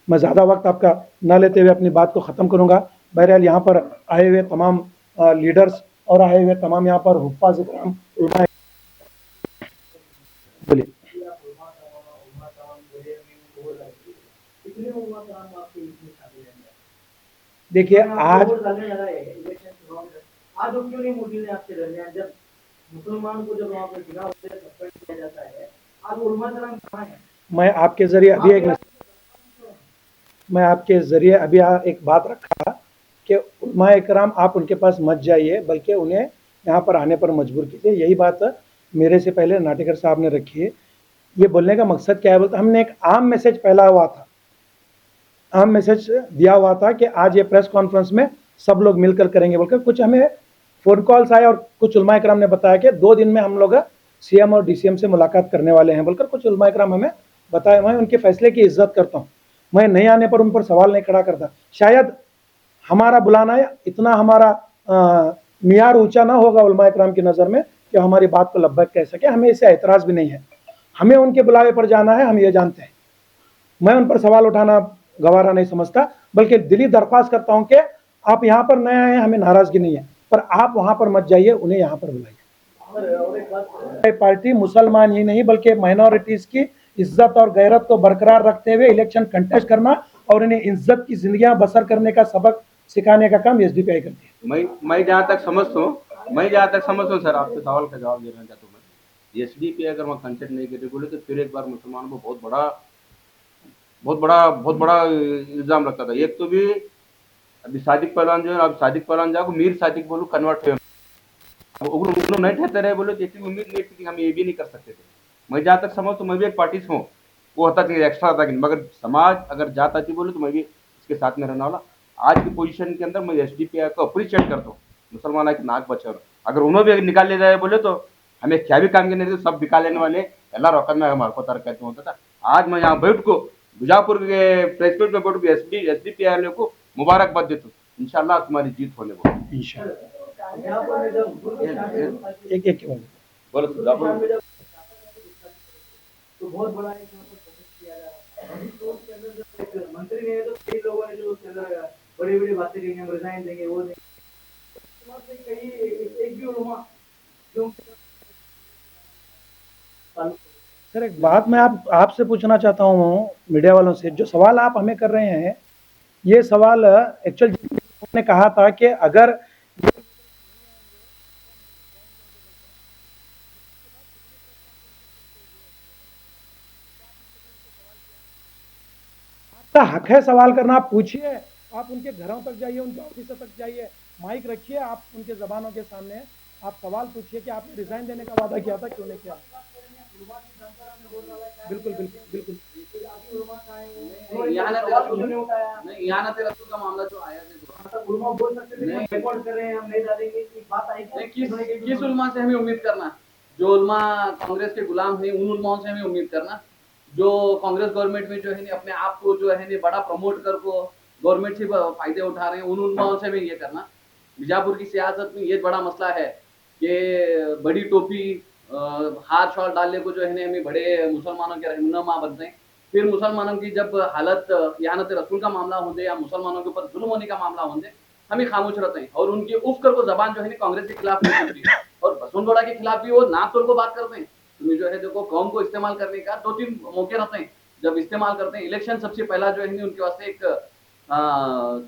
मैं ज़्यादा वक्त आपका न लेते हुए अपनी बात को ख़त्म करूंगा। बहरहाल यहाँ पर आए हुए तमाम लीडर्स और आए हुए तमाम यहाँ पर हुफ़ाज़ इकराम, उलमा, बोलिए। देखिए आज आज क्यों नहीं मोदी ने आपसे लड़ लिया? जब मुसलमान को जब वहाँ पर गिरा होते सस्पेंड किया जाता है, आज उलमा कराम कहाँ है? मैं आपके जरिए अभी एक बात रखा कि उलमा इकराम आप उनके पास मत जाइए, बल्कि उन्हें यहाँ पर आने पर मजबूर कीजिए। यही बात मेरे से पहले नाटेकर साहब ने रखी है। ये बोलने का मकसद क्या है? बोलते हमने एक आम मैसेज फैला हुआ था, आम मैसेज दिया हुआ था कि आज ये प्रेस कॉन्फ्रेंस में सब लोग मिलकर करेंगे बोलकर। कुछ हमें फोन कॉल्स आए और कुछ उलमा इकराम ने बताया कि 2 दिन में हम लोग सीएम और डीसीएम से मुलाकात करने वाले हैं बोलकर कुछ उलमा इकराम हमें बताया। मैं उनके फैसले की इज्जत करता हूँ, मैं नहीं आने पर उन पर सवाल नहीं खड़ा करता। शायद हमारा बुलाना इतना हमारा मियार ऊंचा ना होगा उलमा इकराम की नज़र में कि हमारी बात को लब्बैक कह सके, हमें इससे एतराज़ भी नहीं है। हमें उनके बुलावे पर जाना है, हम ये जानते हैं। मैं उन पर सवाल उठाना गवारा नहीं समझता, बल्कि दिली दरख्वास्त करता हूं कि आप यहाँ पर नए आए हैं, हमें नाराजगी नहीं है, पर आप वहां पर मत जाइए, उन्हें यहाँ पर बुलाइए। पार्टी मुसलमान ही नहीं बल्कि माइनॉरिटीज की इज्जत और गैरत को बरकरार रखते हुए इलेक्शन कंटेस्ट करना और इन्हें इज्जत की जिंदगियां बसर करने का सबक सिखाने का काम एसडीपीआई करती है। मैं जहाँ तक समझता हूँ सर, आपके सवाल का जवाब देना चाहता हूँ मैं। एसडीपीआई अगर वहाँ कंटेस्ट नहीं करती बोले तो फिर एक बार मुसलमानों को बहुत बड़ा इल्जाम लगता था। एक तो भी अभी सादिक पहलवान जो है, अब सादिक पहलवान जाको मीर सादिक बोलू कन्वर्ट हुए, उन्होंने नहीं ठहरते रहे बोले तो इतनी उम्मीद नहीं थी कि हम ये भी नहीं कर सकते थे। मैं जहाँ तक समझ तो मैं भी एक पार्टी से हूँ, वो होता कि एक्स्ट्रा था कि मगर समाज अगर जाता थी बोले तो मैं भी इसके साथ में रहने वाला। आज की पोजीशन के अंदर मैं एसडीपीआई को अप्रिशिएट करता हूँ, मुसलमान की नाक बचा। अगर उन्होंने भी निकाल ले जाए बोले तो हमें क्या भी काम के नहीं थे, सब निकाल लेने वाले ಎಲ್ಲ ರೊಕ್ಕನ ಮಾಡ್ಕೋತಾರೆ कहते होता था। आज मैं यहाँ बैठ को बीजापुर के प्रेस मीट में बैठ को एसडीपीआई वाले को मुबारकबाद देता हूँ। इंशाल्लाह तुम्हारी जीत होने वाली है। एक एक बोलो तो बहुत बड़ा एक यहाँ पर फोकस किया जा रहा है। अभी तो उसके अंदर जो एक मंत्री ने तो कई लोगों ने जो उसके अंदर बड़ी बड़ी बातें कही, हम रिजाइन देंगे, वो देंगे। उसके बाद कई एक भी उलमा जो सर एक बात मैं आपसे पूछना चाहता हूँ मीडिया वालों से, जो सवाल आप हमें कर रहे हैं ये सवाल एक्चुअल ने कहा था कि अगर आपका हक है सवाल करना, आप पूछिए, आप उनके घरों तक जाइए, उनके ऑफिसों तक जाइए, माइक रखिए, आप उनके जबानों के सामने आप सवाल पूछिए कि आपने रिजाइन देने का वादा किया था, क्यों नहीं किया। बिल्कुल बिल्कुल बिल्कुल यहाँ ना तेरा का मामला जो आया किस उलमा से हमें उम्मीद करना, जो उलमा कांग्रेस के गुलाम है उन उलमाओं से हमें उम्मीद करना, जो कांग्रेस गवर्नमेंट में जो है अपने आप को जो है बड़ा प्रमोट कर को गवर्नमेंट से फायदे उठा रहे हैं, उन उलमाओं से हमें ये करना। बीजापुर की सियासत में ये बड़ा मसला है कि बड़ी टोपी हाथ शॉल डालने को जो है हमें बड़े मुसलमानों के रहनुमा बनते हैं। फिर मुसलमानों की जब हालत यानत रसूल का मामला होते या मुसलमानों के ऊपर जुल्म होने का मामला होते हमें खामोश रहते हैं और उनकी उफ्कर को जबान जो है कांग्रेस के खिलाफ नहीं होती और बसुंधरा के खिलाफ भी वो नाक तोड़ को बात करते हैं। तुम्हें जो है देखो कौम को इस्तेमाल करने का 2-3 मौके रहते हैं जब इस्तेमाल करते हैं। इलेक्शन सबसे पहला जो है उनके वास्ते एक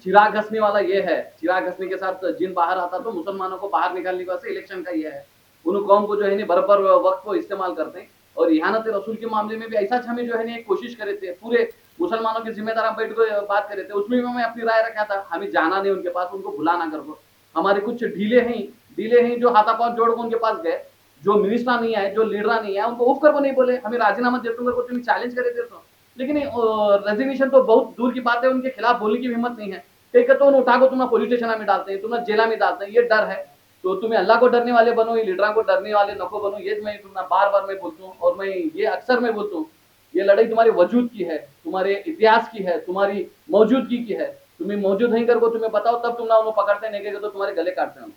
चिराग घसने वाला ये है, चिराग घसने के साथ जिन बाहर आता तो मुसलमानों को बाहर निकालने के वास्ते इलेक्शन का ये है। उन कौम को जो है बराबर वक्त को इस्तेमाल करते हैं और इहानत रसूल के मामले में भी ऐसा हमें जो है एक कोशिश करे थे, पूरे मुसलमानों के जिम्मेदार बैठ को बात करे थे, उसमें भी मैं अपनी राय रखा था, हमें जाना नहीं उनके पास, उनको बुलाना कर दो। हमारे कुछ ढीले हैं जो हाथापाथ जोड़ को उनके पास गए, जो मिनिस्टर नहीं आए, जो लीडर नहीं आए, उनको उफ कर को नहीं बोले हमें राजीनामा दे दूंगा, कुछ चैलेंज करे थे तो, लेकिन रेजिग्नेशन तो बहुत दूर की बात है, उनके खिलाफ बोलने की हिम्मत नहीं है। कई तो उठा को तुम्हें पुलिस स्टेशन में डालते हैं, तुम्हें जेला में डालते हैं, ये डर है। तो तुम्हें अल्लाह को डरने वाले बनो, ये लीडर को डरने वाले नको बनो, ये मैं तुम्हें बार बार मैं बोलता हूँ और मैं ये अक्सर मैं बोलता हूँ, ये लड़ाई तुम्हारे वजूद की है, तुम्हारे इतिहास की है, तुम्हारी मौजूदगी की है। तुम्हें मौजूद नहीं कर को तुम्हें बताओ तब तुम ना उन्हें पकड़ते नहीं गए तो तुम्हारे गले काटते हैं।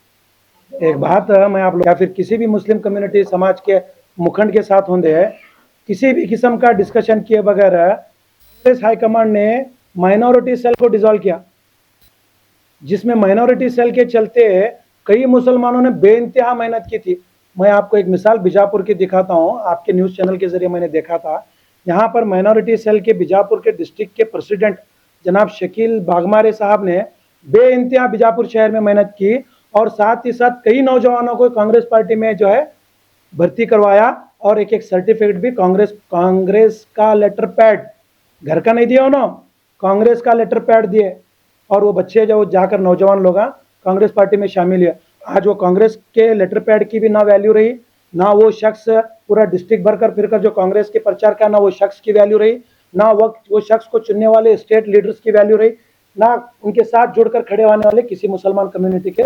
एक बात मैं आप लोग या फिर किसी भी मुस्लिम कम्युनिटी समाज के मुखंड के साथ होंगे किसी भी किस्म का डिस्कशन किए बगैर कांग्रेस हाईकमांड ने माइनॉरिटी सेल को डिसॉल्व किया, जिसमें माइनॉरिटी सेल के चलते कई मुसलमानों ने बेइंतहा मेहनत की थी। मैं आपको एक मिसाल बीजापुर की दिखाता हूं, आपके न्यूज़ चैनल के जरिए मैंने देखा था। यहाँ पर माइनॉरिटी सेल के बीजापुर के डिस्ट्रिक्ट के प्रेसिडेंट जनाब शकील बागमारे साहब ने बेइंतहा बीजापुर शहर में मेहनत की और साथ ही साथ कई नौजवानों को कांग्रेस पार्टी में जो है भर्ती करवाया और एक सर्टिफिकेट भी कांग्रेस का लेटर पैड, घर का नहीं दिया उन्होंने, कांग्रेस का लेटर पैड दिए और वो बच्चे जो जाकर नौजवान लोग कांग्रेस पार्टी में शामिल हुए। आज वो कांग्रेस के लेटर पैड की भी ना वैल्यू रही, ना वो शख्स पूरा डिस्ट्रिक्ट भरकर फिरकर जो कांग्रेस के प्रचार का, ना वो शख्स की वैल्यू रही, ना वो शख्स को चुनने वाले स्टेट लीडर्स की वैल्यू रही, ना उनके साथ जुड़कर खड़े होने वाले किसी मुसलमान कम्युनिटी के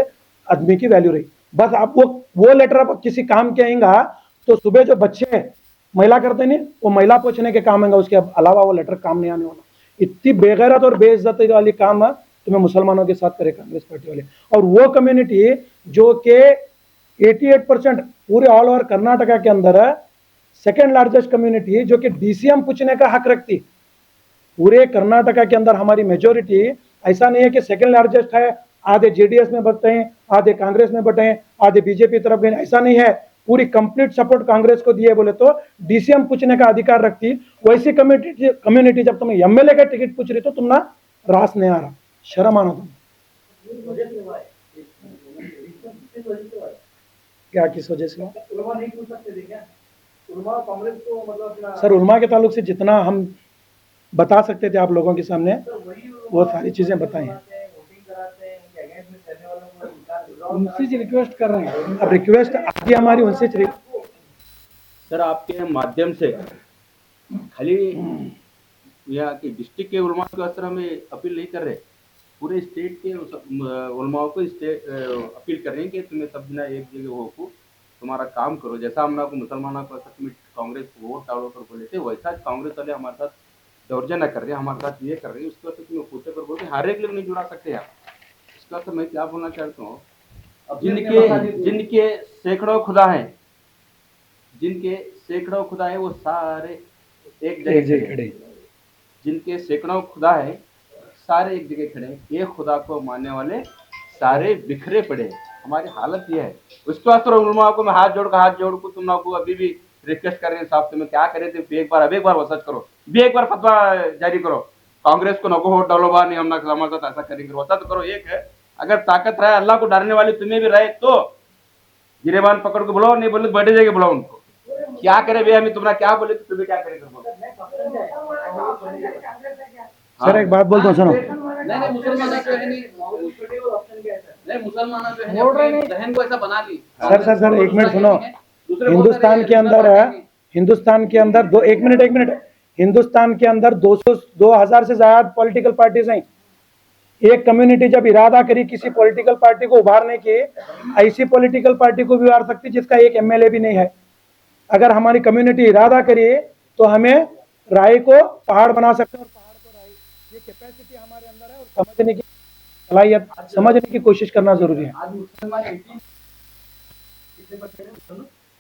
आदमी की वैल्यू रही। बस आप वो लेटर आप किसी काम के आएगा तो सुबह जो बच्चे महिला करते नहीं वो महिला पूछने के काम आएगा, उसके अलावा वो लेटर काम नहीं आने वाला। इतनी बेगैरत और बेइज्जती वाली काम तुम्हें मुसलमानों के साथ करे कांग्रेस पार्टी वाले। और वो कम्युनिटी जो के 88% पूरे ऑल ओवर कर्नाटका के अंदर सेकेंड लार्जेस्ट कम्युनिटी जो कि डीसीएम पूछने का हक रखती, पूरे कर्नाटका के अंदर हमारी मेजोरिटी, ऐसा नहीं है कि सेकेंड लार्जेस्ट है, आधे जेडीएस में बटे हैं, आधे कांग्रेस में बटे हैं, आधे बीजेपी तरफ गए, ऐसा नहीं है। पूरी कंप्लीट सपोर्ट कांग्रेस को दिए बोले तो डीसीएम पूछने का अधिकार रखती। वैसी कम्युनिटी जब तुम एमएलए का टिकट पूछ रही तो तुम ना रास नहीं आ रहा, शर्म आना तुम। क्या किस वजह से नहीं पूछ सकते थे क्या? कांग्रेस को मतलब सर उलमा के ताल्लुक से जितना हम बता सकते थे आप लोगों के सामने वो सारी चीजें बताई हैं। उनसे रिक्वेस्ट कर रहे हैं। अब रिक्वेस्ट आती हमारी उनसे सर आपके माध्यम से खाली यहाँ के डिस्ट्रिक्ट के उलमा के असर हमें अपील नहीं कर रहे, पूरे स्टेट के उलमाओं को अपील कर रहे हैं कि तुम्हें सब जना एक जगह हो, तुम्हारा काम करो। जैसा हम आपको मुसलमानों को कांग्रेस को वोट डालो कर बोले थे, वैसा कांग्रेस वाले हमारे साथ दौर्जन्य कर रहे हैं, हमारे साथ ये कर रहे हैं। उसके बाद तुम्हें पूछे कर बोलते हर एक लोग नहीं जुड़ा सकते आप। इसका तो मैं क्या बोलना चाहता हूँ, जिनके सैकड़ों खुदा हैं, जिनके सैकड़ों खुदा है वो सारे एक जगह खड़े, जिनके सैकड़ों खुदा है सारे एक जगह खड़े, एक खुदा को मानने वाले सारे बिखरे पड़े। हमारी हालत ये है। उसके बाद तो उलमा को मैं हाथ जोड़ को तुम लोग को अभी भी रिक्वेस्ट कर रहे हैं साहब, तुम्हें क्या करे थे एक बार वो सच करो, एक बार फतवा जारी करो, कांग्रेस को नको वोट डालो बार नहीं, हम हमारे साथ ऐसा करेंगे, वसा तो करो। एक है अगर ताकत रहे अल्लाह को डरने वाली तुम्हें भी रहे तो गिरेबान पकड़ के बुलाओ, नहीं बोले तो बैठे जाके बुलाओ उनको। क्या करे भैया, हमें तुम्हारा क्या बोले तो तुम्हें क्या करेंगे। सर एक बात बोलता हूँ सुनो, नहीं मुसलमान जो है नहीं मुसलमान जो है अपने बहन को ऐसा बना ली। सर एक मिनट सुनो, हिंदुस्तान के अंदर एक मिनट हिंदुस्तान के अंदर 2000 से ज्यादा पॉलिटिकल पार्टीज हैं। एक कम्युनिटी जब इरादा करी किसी पॉलिटिकल पार्टी को उभारने की, ऐसी पॉलिटिकल पार्टी को भी उभार सकती जिसका एक एमएलए भी नहीं है। अगर हमारी कम्युनिटी इरादा करे तो हमें राय को पहाड़ बना सकते हैं, और पहाड़ को राय, ये कैपेसिटी हमारे अंदर है। और समझने की सलाहियत, समझने की कोशिश करना जरूरी है। आज मुसलमान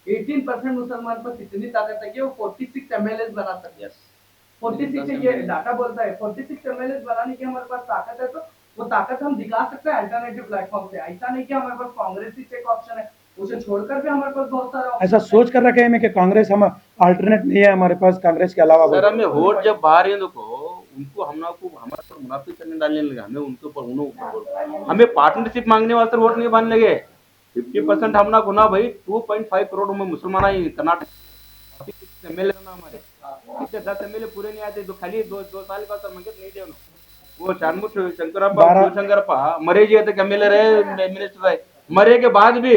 18% मुसलमान पर इतनी ताकत है कि वो 46 एमएलए बना सकते हैं। 46 ये डाटा बोलता है, 46 एमएलए बनाने की हमारे पास ताकत है, तो वो ताकत हम दिखा सकते हैं अल्टरनेटिव प्लेटफॉर्म से। ऐसा नहीं कि हमारे पास कांग्रेस ही एक ऑप्शन है, उसे छोड़कर भी हमारे पास बहुत सारा ऐसा सोच कर रखे हैं कि कांग्रेस हम अल्टरनेट नहीं है हमारे पास कांग्रेस के अलावा। सर हमें वोट जब बाहर हैं देखो उनको हम लोग को हमारे पर मुनाफिक करने डालने लगे, हमें उनके ऊपर हमें पार्टनरशिप मांगने वास्ते वोट नहीं बनने लगे। 50% हम लोग होना भाई 2.5 करोड़ में मुसलमान ही कर्नाटक एमएलए ना हमारे, इससे 10 एमएलए पूरे नहीं आते, तो खाली दो साल का सर मंगत नहीं दे वो चानमुख शंकरप्पा मरे जी तक एमएलए रहे, मिनिस्टर रहे, मरे के बाद भी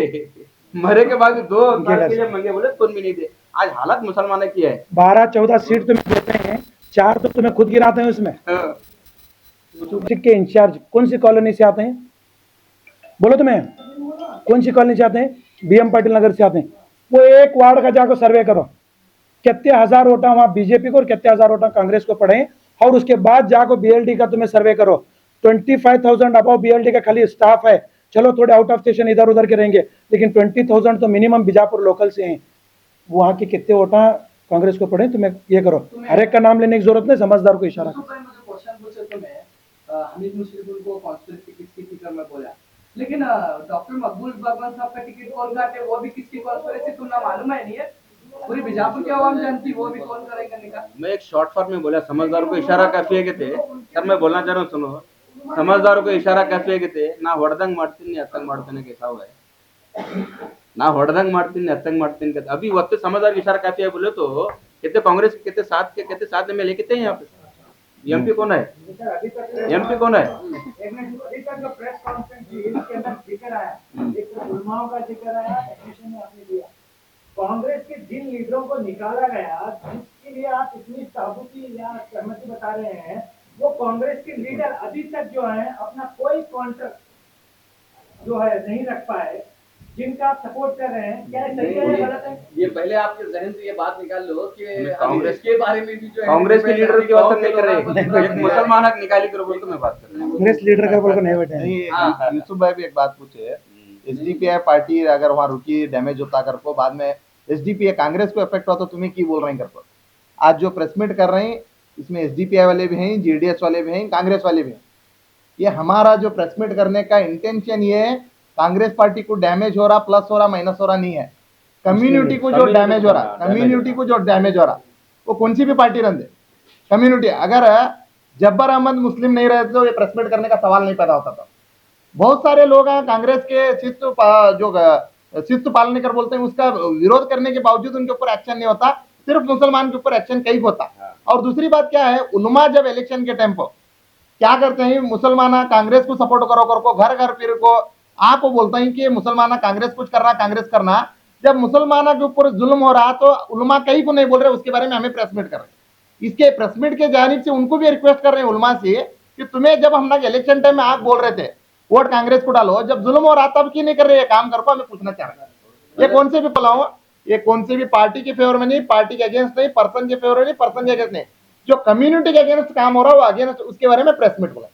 2 साल के लिए मंगे बोले तो भी नहीं दे। आज हालत मुसलमानों की है। 12-14 सीट तुम्हें देते हैं, 4 तो तुम्हें खुद गिराते हैं उसमें। के इंचार्ज कौन सी कॉलोनी से आते हैं बोलो, तुम्हें कौन सी कॉलोनी से आते हैं? बीएम पाटिल नगर से आते हैं। वो एक वार्ड का जाकर सर्वे करो, कितने हजार वोटा वहां बीजेपी को और कितने हजार वोटा कांग्रेस को पड़े, और उसके बाद जाकर बीएलडी का तुम्हें सर्वे करो। 25,000 अबाव बीएलडी का खाली स्टाफ है। चलो थोड़े आउट ऑफ स्टेशन इधर उधर के रहेंगे, लेकिन 20,000 तो मिनिमम बीजापुर लोकल से हैं। वहां के कितने वोटा कांग्रेस को पड़े तुम्हें ये करो। हर एक का नाम लेने की जरूरत नहीं, समझदार को इशारा। हमीद मुशर्रफ को कॉन्स्टिट्यूंसी किसकी फिक्र में बोला, लेकिन डॉक्टर मकबूल बागवान साहब का टिकट कौन काटे वो भी किसकी कॉन्स्टिट्यूंसी तुमने मालूम है नहीं है? पूरी बीजापुर की आवाम जानती वो भी कौन करेगा निकाल। मैं एक शॉर्ट फॉर्म में बोला, समझदार को इशारा काफी है कहते सर, मैं बोलना चाह रहा हूँ सुनो, समझदार को इशारा काफी है कहते ना ಹೊಡೆದಂಗ್ ಮಾಡ್ತೀನಿ ಅತ್ತಂಗ್ ಮಾಡ್ತಾನೆ कैसा हुआ है ना ಹೊಡೆದಂಗ್ ಮಾಡ್ತೀನಿ ಅತ್ತಂಗ್ ಮಾಡ್ತೀನಿ कहते। अभी वक्त समझदार की इशारा काफी है बोले तो कहते कांग्रेस के कहते साथ में लेके थे यहाँ पे। एमपी कौन है? एमपी कौन है? अभी तक जो प्रेस कॉन्फ्रेंस थी इसके अंदर जिक्र आया, एक उलमाओं का जिक्र आया, एडमिशन में आपने दिया, कांग्रेस के जिन लीडरों को निकाला गया जिसके लिए आप इतनी साबुती या सहमति बता रहे हैं, वो कांग्रेस के लीडर अभी तक जो है अपना कोई कॉन्ट्रैक्ट जो है नहीं रख पाए। जिनका आप सपोर्ट कर रहे हैं, क्या ये सही है या गलत है? ये पहले आपके जहन से ये बात निकाल लो कि हमें अभी कांग्रेस- इसके बारे में भी जो है कांग्रेस के लीडर की बात नहीं कर रहे मुसलमान एक मुसलमान हक निकाली करो बोल तो मैं बात कर रहा हूँ। कांग्रेस लीडर का बोल नहीं बैठे नहीं, हाँ। यूसुफ भाई भी एक बात पूछे, एसडीपीआई पार्टी अगर वहां रुकी डैमेज होता कर को बाद में एसडीपीआई कांग्रेस को इफेक्ट हुआ तो तुम्हें की बोल रहे हैं कर को? आज जो प्रेस मीट कर रहे हैं इसमें एसडीपीआई वाले भी हैं, जेडीएस वाले भी हैं, कांग्रेस वाले भी हैं। ये हमारा जो प्रेस मीट करने का इंटेंशन ये है, कांग्रेस पार्टी को डैमेज हो रहा, प्लस हो रहा, माइनस हो रहा नहीं है। कम्युनिटी को जो डैमेज हो रहा, कम्युनिटी को जो डैमेज हो रहा, वो कौन सी भी पार्टी रन दे, कम्युनिटी अगर जब्बार अहमद मुस्लिम नहीं रहते तो ये प्रेस मीट करने का सवाल नहीं पैदा होता था। बहुत सारे लोग हैं कांग्रेस के शिस्त पालने कर बोलते हैं, उसका विरोध करने के बावजूद उनके ऊपर एक्शन नहीं होता, सिर्फ मुसलमान के ऊपर एक्शन कई होता। और दूसरी बात क्या है, उलमा जब इलेक्शन के टाइम पर क्या करते हैं, मुसलमान कांग्रेस को सपोर्ट करो कर को घर घर फिर को आपको बोलते हैं कि मुसलमान कांग्रेस कुछ कर रहा, कांग्रेस करना। जब मुसलमाना के ऊपर जुल्म हो रहा तो उलमा कई को नहीं बोल रहे, उसके बारे में हमें प्रेस मीट कर रहे हैं। इसके प्रेस मीट के जानिब से उनको भी रिक्वेस्ट कर रहे हैं उलमा से कि तुम्हें जब हम लोग इलेक्शन टाइम में आप बोल रहे थे वोट कांग्रेस को डालो, जब जुल्म हो रहा तब क्यों नहीं कर रहे, काम कर को हमें पूछना चाह रहे हैं। ये कौन से भी बुलाओ, ये कौन से भी पार्टी के फेवर में नहीं, पार्टी के अगेंस्ट नहीं, पर्सन के फेवर में नहीं, पर्सन के अगेंस्ट नहीं, जो कम्युनिटी के अगेंस्ट काम हो रहा है वो अगेंस्ट उसके बारे में प्रेस मीट बोला।